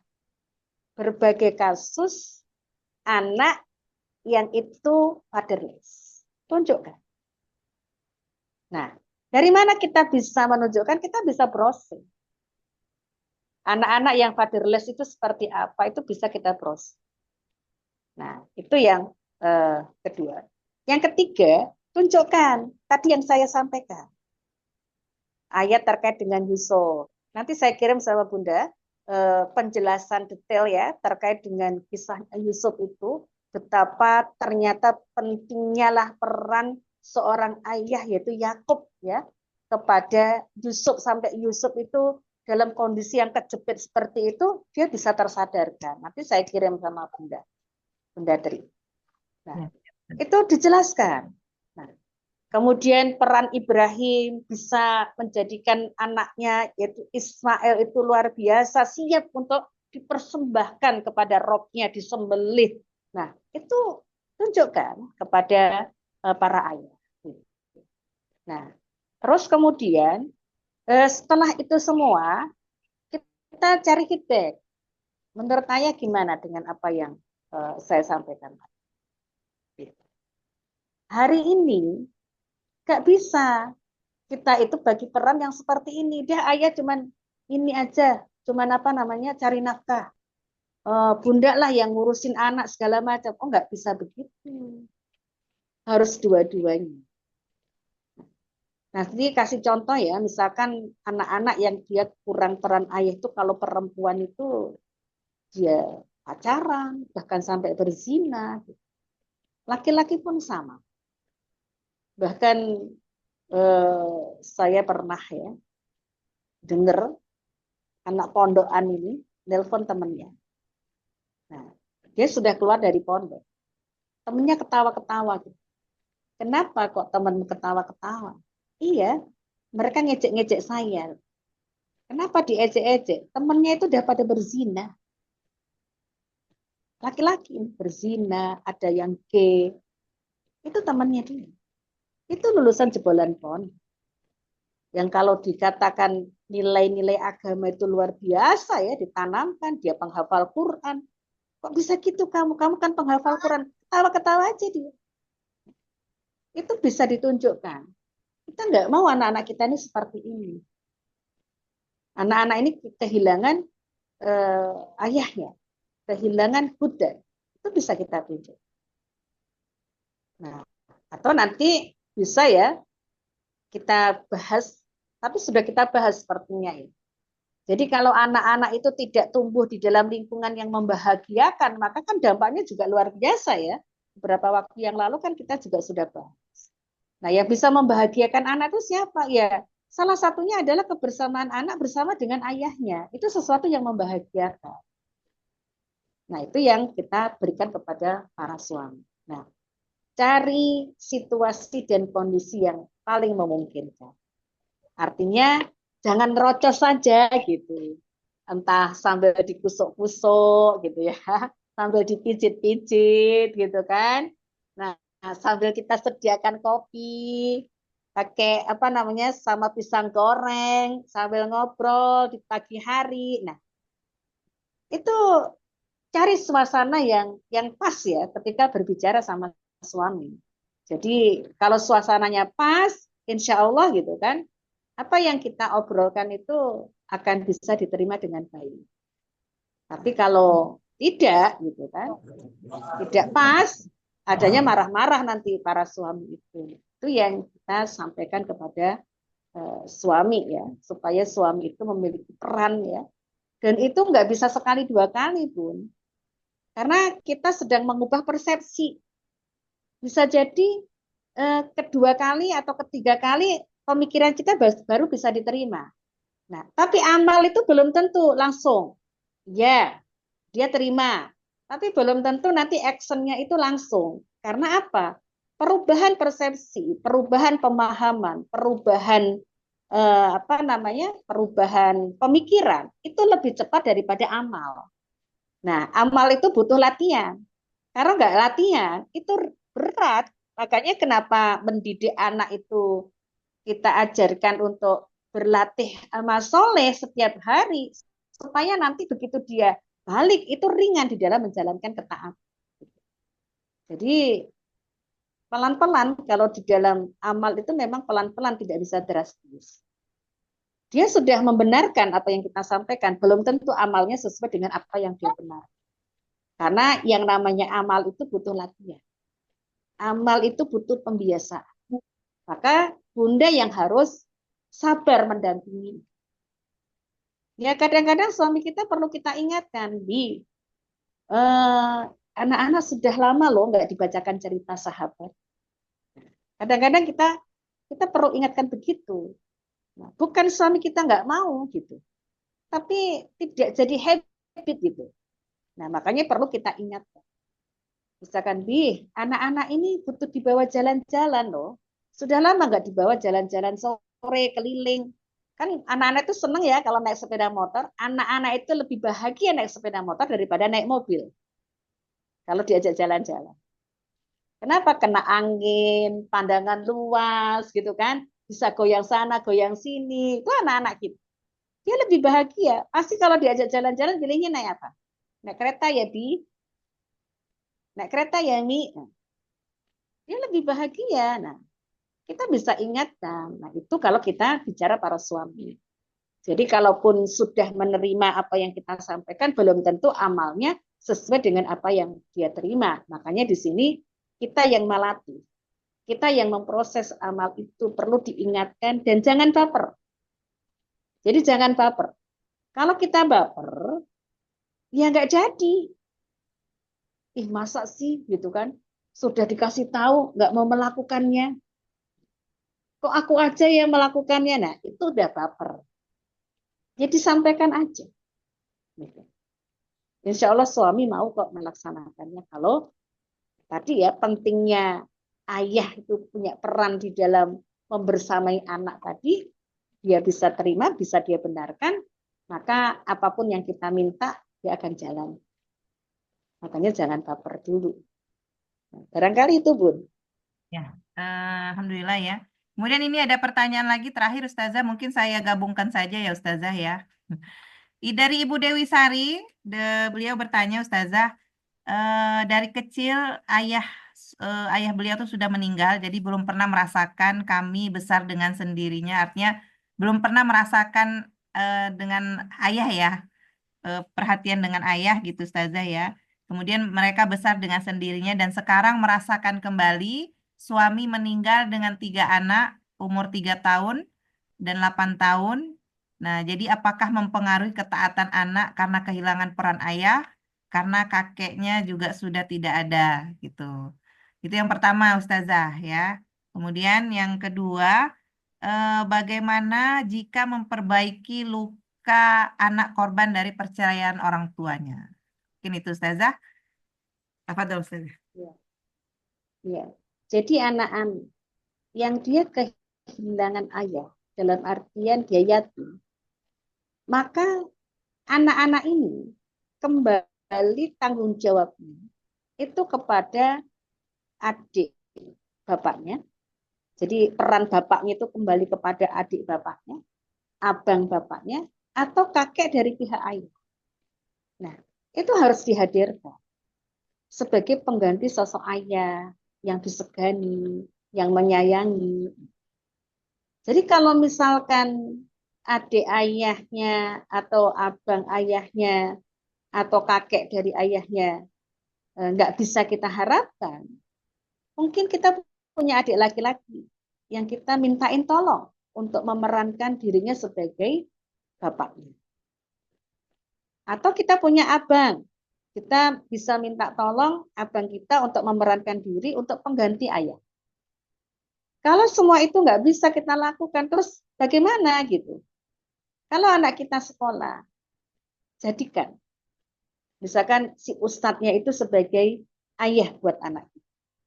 berbagai kasus anak yang itu fatherless. Tunjukkan. Nah, dari mana kita bisa menunjukkan? Kita bisa browsing. Anak-anak yang fatherless itu seperti apa? Itu bisa kita browsing. Nah, itu yang kedua. Yang ketiga, tunjukkan tadi yang saya sampaikan. Ayat terkait dengan Yusuf. Nanti saya kirim sama Bunda penjelasan detail ya terkait dengan kisah Yusuf itu, betapa ternyata pentingnya lah peran seorang ayah yaitu Yakub ya kepada Yusuf, sampai Yusuf itu dalam kondisi yang kejepit seperti itu dia bisa tersadarkan. Nanti saya kirim sama Bunda Tri. Nah, itu dijelaskan. Nah, kemudian peran Ibrahim bisa menjadikan anaknya yaitu Ismail itu luar biasa, siap untuk dipersembahkan kepada Robnya, disembelih. Nah, itu tunjukkan kepada para ayah. Nah, terus kemudian setelah itu semua kita cari feedback. Menurut ayah gimana dengan apa yang saya sampaikan? Hari ini gak bisa kita itu bagi peran yang seperti ini. Dia ayah cuman ini aja, cuman apa namanya cari nafkah. Bunda lah yang ngurusin anak segala macam. Oh nggak bisa begitu. Harus dua-duanya. Nah, jadi kasih contoh ya, misalkan anak-anak yang dia kurang peran ayah itu kalau perempuan itu dia pacaran, bahkan sampai berzina. Laki-laki pun sama. Bahkan saya pernah ya dengar anak pondokan ini nelpon temennya. Nah, dia sudah keluar dari pondok. Temennya ketawa-ketawa gitu. Kenapa kok temenmu ketawa-ketawa? Iya, mereka ngejek-ngejek saya. Kenapa diejek-ejek? Temennya itu udah pada berzina. Laki-laki berzina, ada yang gay. Itu temennya dia. Itu lulusan jebolan pondok. Yang kalau dikatakan nilai-nilai agama itu luar biasa ya, ditanamkan, dia penghafal Quran. Kok bisa gitu kamu? Kamu kan penghafal Quran. Ketawa-ketawa aja dia. Itu bisa ditunjukkan. Kita nggak mau anak-anak kita ini seperti ini. Anak-anak ini kehilangan ayahnya, kehilangan Buddha. Itu bisa kita tunjuk. Nah, atau nanti bisa ya kita bahas, tapi sudah kita bahas sepertinya ini. Jadi kalau anak-anak itu tidak tumbuh di dalam lingkungan yang membahagiakan, maka kan dampaknya juga luar biasa ya. Beberapa waktu yang lalu kan kita juga sudah bahas. Nah, yang bisa membahagiakan anak itu siapa? Ya, salah satunya adalah kebersamaan anak bersama dengan ayahnya. Itu sesuatu yang membahagiakan. Nah, itu yang kita berikan kepada para suami. Nah, cari situasi dan kondisi yang paling memungkinkan. Artinya jangan rocos saja gitu. Entah sambil dikusuk-kusuk gitu ya, sambil dipijit-pijit gitu kan. Nah, sambil kita sediakan kopi, pakai apa namanya sama pisang goreng, sambil ngobrol di pagi hari. Nah, itu cari suasana yang pas ya ketika berbicara sama suami. Jadi kalau suasananya pas, insya Allah gitu kan, apa yang kita obrolkan itu akan bisa diterima dengan baik. Tapi kalau tidak gitu kan, tidak pas, adanya marah-marah nanti para suami itu. Itu yang kita sampaikan kepada suami ya, supaya suami itu memiliki peran ya. Dan itu nggak bisa sekali dua kali pun, karena kita sedang mengubah persepsi. Bisa jadi kedua kali atau ketiga kali pemikiran kita baru bisa diterima. Nah, tapi amal itu belum tentu langsung. Ya, dia terima. Tapi belum tentu nanti actionnya itu langsung. Karena apa? Perubahan persepsi, perubahan pemahaman, perubahan apa namanya? Perubahan pemikiran itu lebih cepat daripada amal. Nah, amal itu butuh latihan. Karena nggak latihan, itu berat. Makanya kenapa mendidik anak itu kita ajarkan untuk berlatih amal soleh setiap hari. Supaya nanti begitu dia balik, itu ringan di dalam menjalankan ketaatan. Jadi pelan-pelan, kalau di dalam amal itu memang pelan-pelan, tidak bisa drastis. Dia sudah membenarkan apa yang kita sampaikan, belum tentu amalnya sesuai dengan apa yang dia benar. Karena yang namanya amal itu butuh latihan. Amal itu butuh pembiasaan. Maka bunda yang harus sabar mendampingi. Ya kadang-kadang suami kita perlu kita ingatkan, Bi, anak-anak sudah lama loh nggak dibacakan cerita sahabat. Kadang-kadang kita perlu ingatkan begitu. Nah, bukan suami kita nggak mau gitu, tapi tidak jadi habit gitu. Nah makanya perlu kita ingatkan. Misalkan, Bi, anak-anak ini butuh dibawa jalan-jalan loh. Sudah lama nggak dibawa jalan-jalan sore, keliling. Kan anak-anak itu seneng ya kalau naik sepeda motor. Anak-anak itu lebih bahagia naik sepeda motor daripada naik mobil. Kalau diajak jalan-jalan. Kenapa? Kena angin, pandangan luas gitu kan. Bisa goyang sana, goyang sini. Itu anak-anak kita. Dia lebih bahagia. Pasti kalau diajak jalan-jalan, pilihnya naik apa? Naik kereta ya, Bi. Naik kereta ya, Mi. Dia lebih bahagia. Nah, kita bisa ingatkan. Nah, itu kalau kita bicara para suami. Jadi kalaupun sudah menerima apa yang kita sampaikan, belum tentu amalnya sesuai dengan apa yang dia terima. Makanya di sini kita yang melatih, kita yang memproses amal itu perlu diingatkan dan jangan baper. Jadi jangan baper. Kalau kita baper, ya nggak jadi. Ih masa sih gitu kan? Sudah dikasih tahu nggak mau melakukannya. Kok aku aja yang melakukannya? Nah itu udah baper. Jadi sampaikan aja. Insya Allah suami mau kok melaksanakannya. Kalau tadi ya pentingnya ayah itu punya peran di dalam membersamai anak tadi, dia bisa terima, bisa dia benarkan, maka apapun yang kita minta, dia akan jalan. Makanya jangan baper dulu. Nah, barangkali itu, Bun. Ya, alhamdulillah ya. Kemudian ini ada pertanyaan lagi terakhir Ustazah, mungkin saya gabungkan saja ya Ustazah ya. Dari Ibu Dewi Sari, beliau bertanya Ustazah, dari kecil ayah beliau tuh sudah meninggal, jadi belum pernah merasakan kami besar dengan sendirinya, artinya belum pernah merasakan dengan ayah ya, perhatian dengan ayah gitu Ustazah ya. Kemudian mereka besar dengan sendirinya dan sekarang merasakan kembali suami meninggal dengan 3 anak umur 3 tahun dan 8 tahun. Nah, jadi apakah mempengaruhi ketaatan anak karena kehilangan peran ayah? Karena kakeknya juga sudah tidak ada, gitu. Itu yang pertama, Ustazah, ya. Kemudian yang kedua, bagaimana jika memperbaiki luka anak korban dari perceraian orang tuanya? Mungkin itu, Ustazah. Apa tuh, Ustazah? Ya, ya. Jadi anak-anak yang dia kehilangan ayah, dalam artian dia yatim, maka anak-anak ini kembali tanggung jawabnya itu kepada adik bapaknya. Jadi peran bapaknya itu kembali kepada adik bapaknya, abang bapaknya, atau kakek dari pihak ayah. Nah, itu harus dihadirkan sebagai pengganti sosok ayah yang disegani, yang menyayangi. Jadi kalau misalkan adik ayahnya atau abang ayahnya atau kakek dari ayahnya nggak bisa kita harapkan, mungkin kita punya adik laki-laki yang kita mintain tolong untuk memerankan dirinya sebagai bapaknya. Atau kita punya abang, kita bisa minta tolong abang kita untuk memerankan diri untuk pengganti ayah. Kalau semua itu nggak bisa kita lakukan, terus bagaimana gitu? Kalau anak kita sekolah, jadikan. Misalkan si ustadznya itu sebagai ayah buat anak.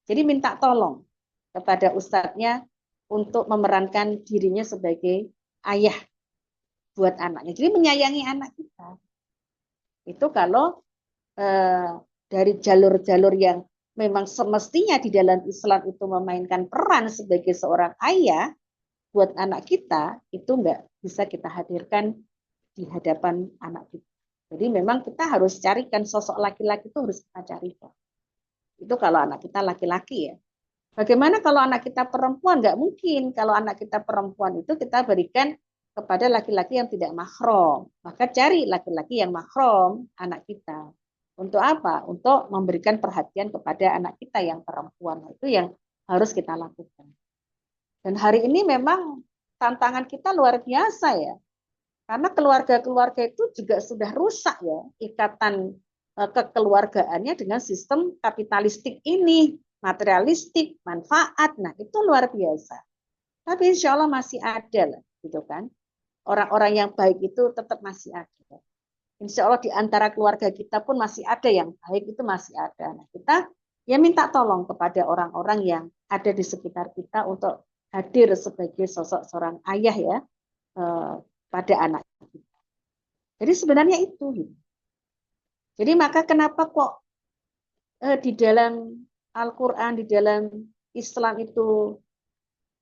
Jadi minta tolong kepada ustadznya untuk memerankan dirinya sebagai ayah buat anaknya. Jadi menyayangi anak kita. Itu kalau dari jalur-jalur yang memang semestinya di dalam Islam itu memainkan peran sebagai seorang ayah buat anak kita, itu enggak bisa kita hadirkan di hadapan anak kita. Jadi memang kita harus carikan sosok laki-laki itu harus kita carikan. Itu kalau anak kita laki-laki ya. Bagaimana kalau anak kita perempuan? Enggak mungkin. Kalau anak kita perempuan itu kita berikan kepada laki-laki yang tidak mahram. Maka cari laki-laki yang mahram anak kita. Untuk apa? Untuk memberikan perhatian kepada anak kita yang perempuan. Itu yang harus kita lakukan. Dan hari ini memang tantangan kita luar biasa ya. Karena keluarga-keluarga itu juga sudah rusak ya ikatan kekeluargaannya dengan sistem kapitalistik ini, materialistik, manfaat. Nah, itu luar biasa. Tapi insya Allah masih ada lah, gitu kan. Orang-orang yang baik itu tetap masih ada. Insya Allah di antara keluarga kita pun masih ada yang baik, itu masih ada. Nah, kita ya minta tolong kepada orang-orang yang ada di sekitar kita untuk hadir sebagai sosok seorang ayah ya pada anak kita. Jadi sebenarnya itu. Jadi maka kenapa kok di dalam Al-Quran, di dalam Islam itu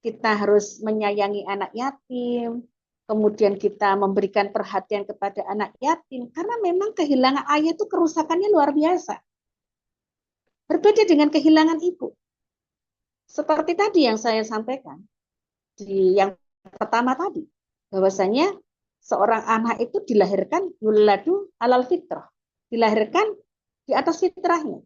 kita harus menyayangi anak yatim, kemudian kita memberikan perhatian kepada anak yatim, karena memang kehilangan ayah itu kerusakannya luar biasa. Berbeda dengan kehilangan ibu. Seperti tadi yang saya sampaikan, di yang pertama tadi, bahwasanya seorang anak itu dilahirkan yuladu alal fitrah, dilahirkan di atas fitrahnya.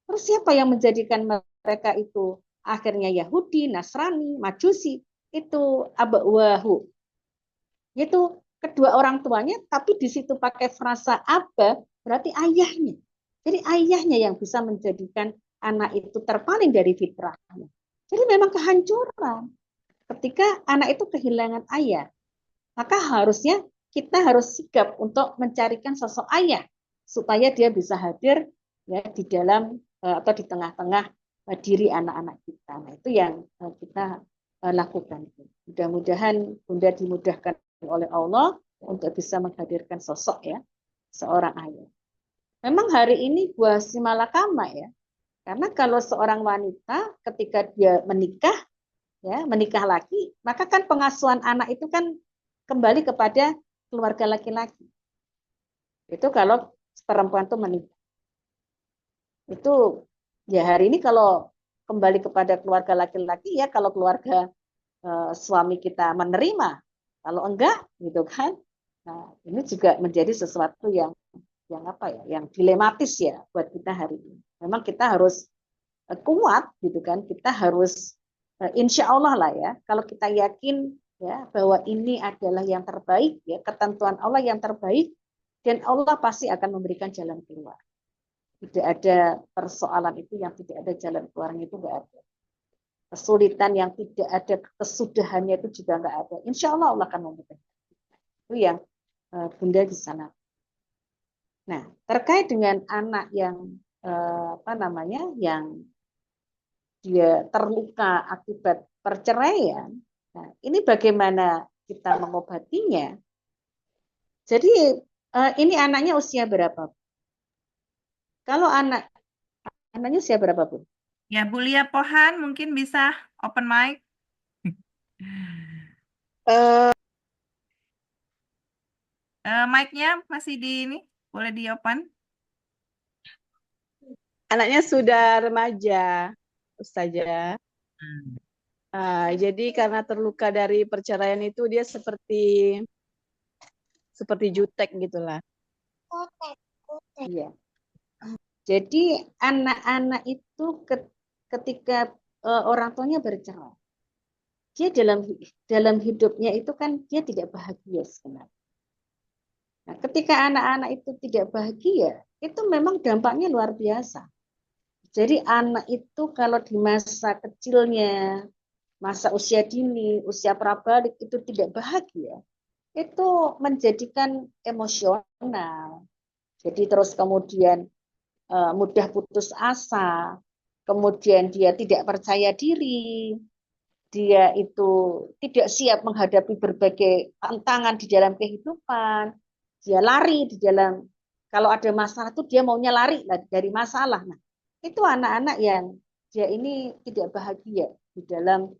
Terus siapa yang menjadikan mereka itu akhirnya Yahudi, Nasrani, Majusi? Itu abawahu. Yaitu kedua orang tuanya, tapi di situ pakai frasa aba, berarti ayahnya. Jadi ayahnya yang bisa menjadikan anak itu terpaling dari fitrahnya. Jadi memang kehancuran. Ketika anak itu kehilangan ayah, maka harusnya kita harus sigap untuk mencarikan sosok ayah supaya dia bisa hadir ya di dalam atau di tengah-tengah diri anak-anak kita. Nah, itu yang kita lakukan. Mudah-mudahan Bunda dimudahkan oleh Allah untuk bisa menghadirkan sosok ya seorang ayah. Memang hari ini buah si malakama ya. Karena kalau seorang wanita ketika dia menikah ya, menikah lagi, maka kan pengasuhan anak itu kan kembali kepada keluarga laki-laki. Itu kalau perempuan itu menikah. Itu ya hari ini kalau kembali kepada keluarga laki-laki ya, kalau keluarga suami kita menerima, kalau enggak gitu kan. Nah, ini juga menjadi sesuatu yang apa ya, yang dilematis ya buat kita hari ini. Memang kita harus kuat gitu kan, kita harus insya Allah lah ya, kalau kita yakin ya bahwa ini adalah yang terbaik, ya ketentuan Allah yang terbaik, dan Allah pasti akan memberikan jalan keluar. Tidak ada persoalan itu yang tidak ada jalan keluarnya, itu nggak ada. Kesulitan yang tidak ada kesudahannya itu juga nggak ada. Insya Allah Allah akan memberikan. Itu yang Bunda di sana. Nah, terkait dengan anak yang yang dia terluka akibat perceraian, nah, ini bagaimana kita mengobatinya? Jadi ini anaknya usia berapa? Kalau anaknya usia berapa, Bu? Ya, Bu Lia Pohan mungkin bisa open mic. Mic-nya masih di ini, boleh di open. Anaknya sudah remaja, Ustazah. Jadi karena terluka dari perceraian itu dia seperti jutek gitulah. Iya. Jadi anak-anak itu ketika orang tuanya bercerai, dia dalam hidupnya itu kan dia tidak bahagia sebenarnya. Nah, ketika anak-anak itu tidak bahagia, itu memang dampaknya luar biasa. Jadi anak itu kalau di masa kecilnya, masa usia dini, usia prabalik itu tidak bahagia, itu menjadikan emosional. Jadi terus kemudian mudah putus asa, kemudian dia tidak percaya diri, dia itu tidak siap menghadapi berbagai tantangan di dalam kehidupan, dia lari di dalam, kalau ada masalah itu dia maunya lari dari masalah. Nah, itu anak-anak yang dia ini tidak bahagia di dalam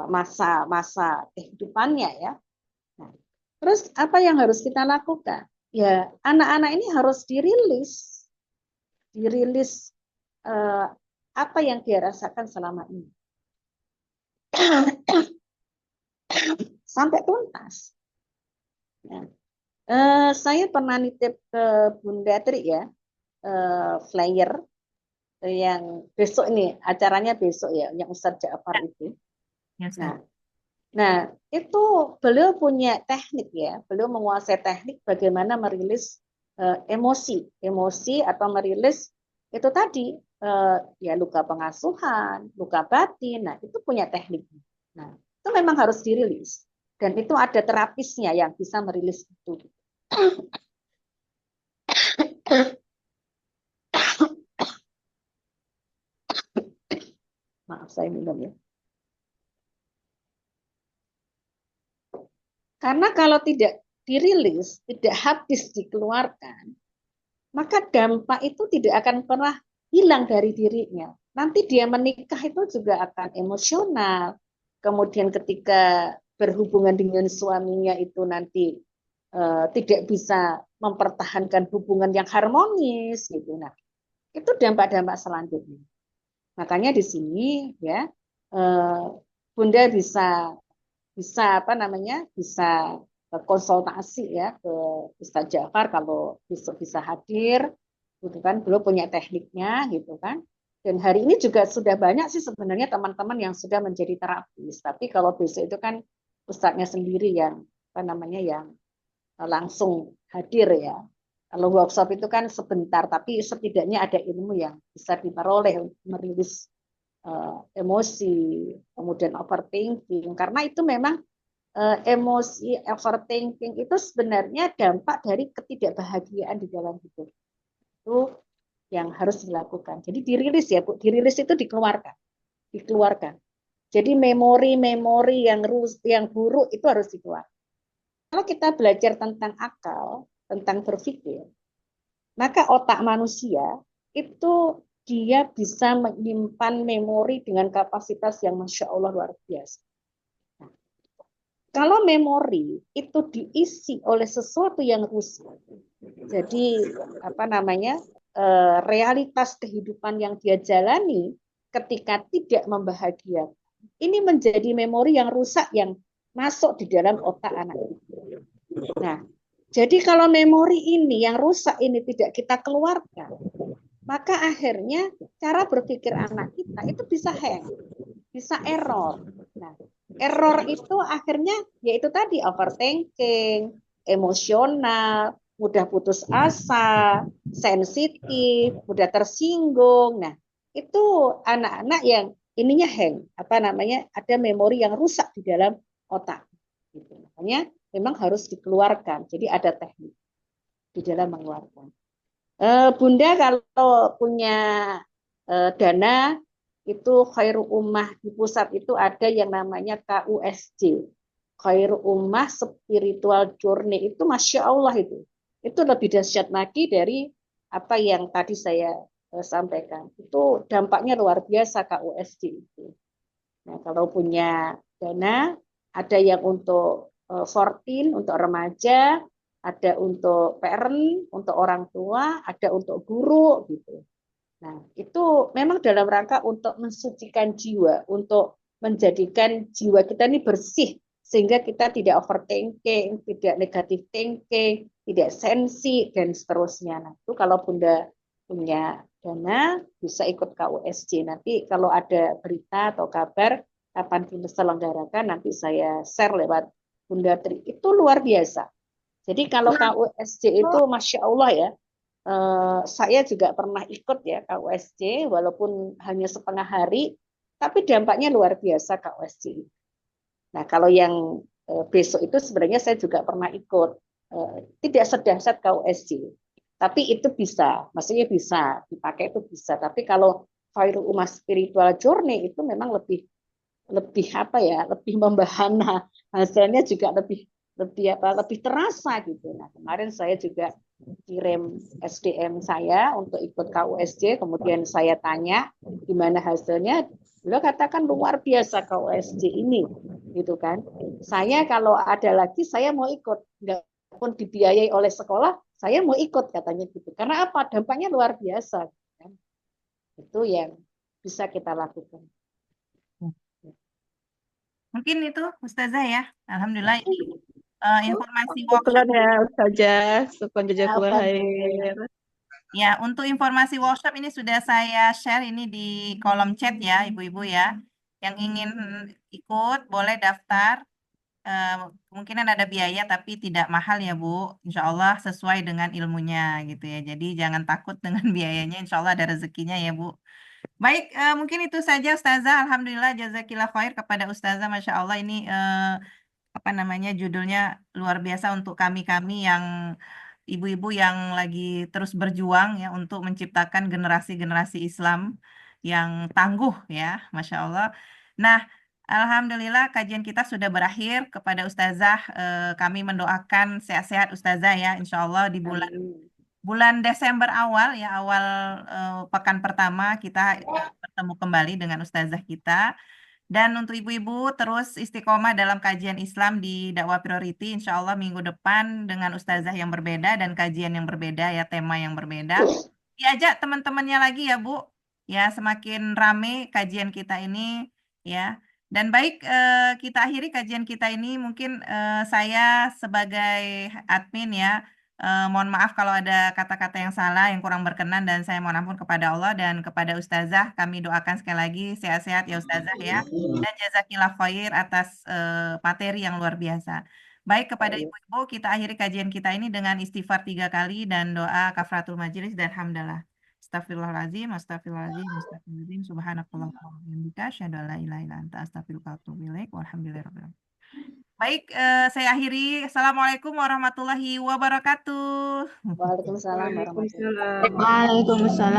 masa-masa kehidupannya ya. Nah, terus apa yang harus kita lakukan? Ya, anak-anak ini harus dirilis apa yang dia rasakan selama ini sampai tuntas. Nah, saya pernah nitip ke Bunda Tri ya, flyer yang besok ini, acaranya besok ya, yang Ustadz Ja'far itu. Yes, Nah, itu beliau punya teknik ya, beliau menguasai teknik bagaimana merilis emosi atau merilis itu tadi ya luka pengasuhan, luka batin. Nah, itu punya teknik. Nah, itu memang harus dirilis dan itu ada terapisnya yang bisa merilis itu. Maaf, saya minum ya. Karena kalau tidak dirilis, tidak habis dikeluarkan, maka dampak itu tidak akan pernah hilang dari dirinya. Nanti dia menikah itu juga akan emosional. Kemudian ketika berhubungan dengan suaminya itu nanti tidak bisa mempertahankan hubungan yang harmonis gitu. Nah, itu dampak-dampak selanjutnya. Makanya di sini ya Bunda bisa konsultasi ya ke Ustadz Ja'far kalau besok bisa hadir, gitu kan, belum punya tekniknya, gitu kan. Dan hari ini juga sudah banyak sih sebenarnya teman-teman yang sudah menjadi terapis. Tapi kalau besok itu kan Ustadznya sendiri yang yang langsung hadir ya. Kalau workshop itu kan sebentar, tapi setidaknya ada ilmu yang bisa diperoleh untuk merilis emosi, kemudian overthinking, karena itu memang emosi overthinking itu sebenarnya dampak dari ketidakbahagiaan di dalam hidup. Itu yang harus dilakukan. Jadi dirilis ya, Bu. Dirilis itu dikeluarkan. Jadi memori-memori yang buruk itu harus dikeluarkan. Kalau kita belajar tentang akal, tentang berpikir, maka otak manusia itu dia bisa menyimpan memori dengan kapasitas yang Masya Allah luar biasa. Nah, kalau memori itu diisi oleh sesuatu yang rusak, jadi realitas kehidupan yang dia jalani ketika tidak membahagiakan, ini menjadi memori yang rusak yang masuk di dalam otak anak itu. Nah, jadi kalau memori ini yang rusak ini tidak kita keluarkan, maka akhirnya cara berpikir anak kita itu bisa hang. bisa error. Nah, error itu akhirnya yaitu tadi overthinking, emosional, mudah putus asa, sensitif, mudah tersinggung. Nah, itu anak-anak yang ininya apa namanya, ada memori yang rusak di dalam otak. Gitu. Makanya memang harus dikeluarkan. Jadi ada teknik di dalam mengeluarkan. Bunda kalau punya dana itu Khairul Ummah di pusat itu ada yang namanya KUSJ. Khairul Ummah Spiritual Journey itu Masya Allah itu. Itu lebih dahsyat lagi dari apa yang tadi saya sampaikan. Itu dampaknya luar biasa KUSJ itu. Nah, kalau punya dana, ada yang untuk 14, untuk remaja, ada untuk parent, untuk orang tua, ada untuk guru, gitu. Nah, itu memang dalam rangka untuk mensucikan jiwa, untuk menjadikan jiwa kita ini bersih, sehingga kita tidak overthinking, tidak negatif thinking, tidak sensi, dan seterusnya. Nah, itu kalau Bunda punya dana, bisa ikut KUSJ. Nanti kalau ada berita atau kabar, kapan kita selenggarakan, nanti saya share lewat Bunda Tri. Itu luar biasa. Jadi kalau KUSJ itu Masya Allah ya, saya juga pernah ikut ya KUSJ, walaupun hanya setengah hari, tapi dampaknya luar biasa KUSJ. Nah, kalau yang besok itu sebenarnya saya juga pernah ikut, tidak sedahsyat KUSJ, tapi itu bisa, maksudnya bisa dipakai, itu bisa. Tapi kalau Khairul Ummah Spiritual Journey itu memang lebih apa ya, lebih membahana, hasilnya juga lebih terasa gitu. Nah, kemarin saya juga kirim SDM saya untuk ikut KUSJ, kemudian saya tanya gimana hasilnya, beliau katakan luar biasa KUSJ ini, gitu kan. Saya kalau ada lagi saya mau ikut, nggak pun dibiayai oleh sekolah, saya mau ikut katanya gitu. Karena apa? Dampaknya luar biasa. Kan? Itu yang bisa kita lakukan. Mungkin itu Ustazah ya. Alhamdulillah ini informasi workshop. Syukran ya Ustazah, syukran jazakallah khair. Ya, untuk informasi workshop ini sudah saya share ini di kolom chat ya, Ibu-ibu ya. Yang ingin ikut boleh daftar. Kemungkinan ada biaya tapi tidak mahal ya Bu. Insya Allah sesuai dengan ilmunya gitu ya. Jadi jangan takut dengan biayanya. Insya Allah ada rezekinya ya Bu. Baik, mungkin itu saja Ustazah. Alhamdulillah jazakillah khair kepada Ustazah. Masya Allah ini apa namanya judulnya luar biasa untuk kami-kami yang ibu-ibu yang lagi terus berjuang ya untuk menciptakan generasi-generasi Islam yang tangguh ya, Masya Allah. Nah, Alhamdulillah kajian kita sudah berakhir. Kepada Ustazah, kami mendoakan sehat-sehat Ustazah ya, Insya Allah di bulan Desember awal ya, awal pekan pertama kita bertemu kembali dengan Ustazah kita. Dan untuk ibu-ibu terus istiqomah dalam kajian Islam di dakwah priority, insya Allah minggu depan dengan ustazah yang berbeda dan kajian yang berbeda ya, tema yang berbeda. Diajak teman-temannya lagi ya Bu, ya semakin rame kajian kita ini ya. Dan baik kita akhiri kajian kita ini, mungkin saya sebagai admin ya, mohon maaf kalau ada kata-kata yang salah, yang kurang berkenan, dan saya mohon ampun kepada Allah dan kepada Ustazah. Kami doakan sekali lagi sehat-sehat ya Ustazah ya. Dan jazakillah khair atas materi yang luar biasa. Baik, kepada ibu-ibu kita akhiri kajian kita ini dengan istighfar 3 kali dan doa kafaratul majelis dan hamdalah. Astagfirullahaladzim, astagfirullahaladzim, astagfirullahaladzim, subhanakallahumma wa bihamdika, asyhadu an la ilaha illa anta, astaghfiruka wa atubu ilaik, walhamdulillahirabbil alamin. Baik, saya akhiri. Assalamualaikum warahmatullahi wabarakatuh. Waalaikumsalam warahmatullahi wabarakatuh. Waalaikumsalam.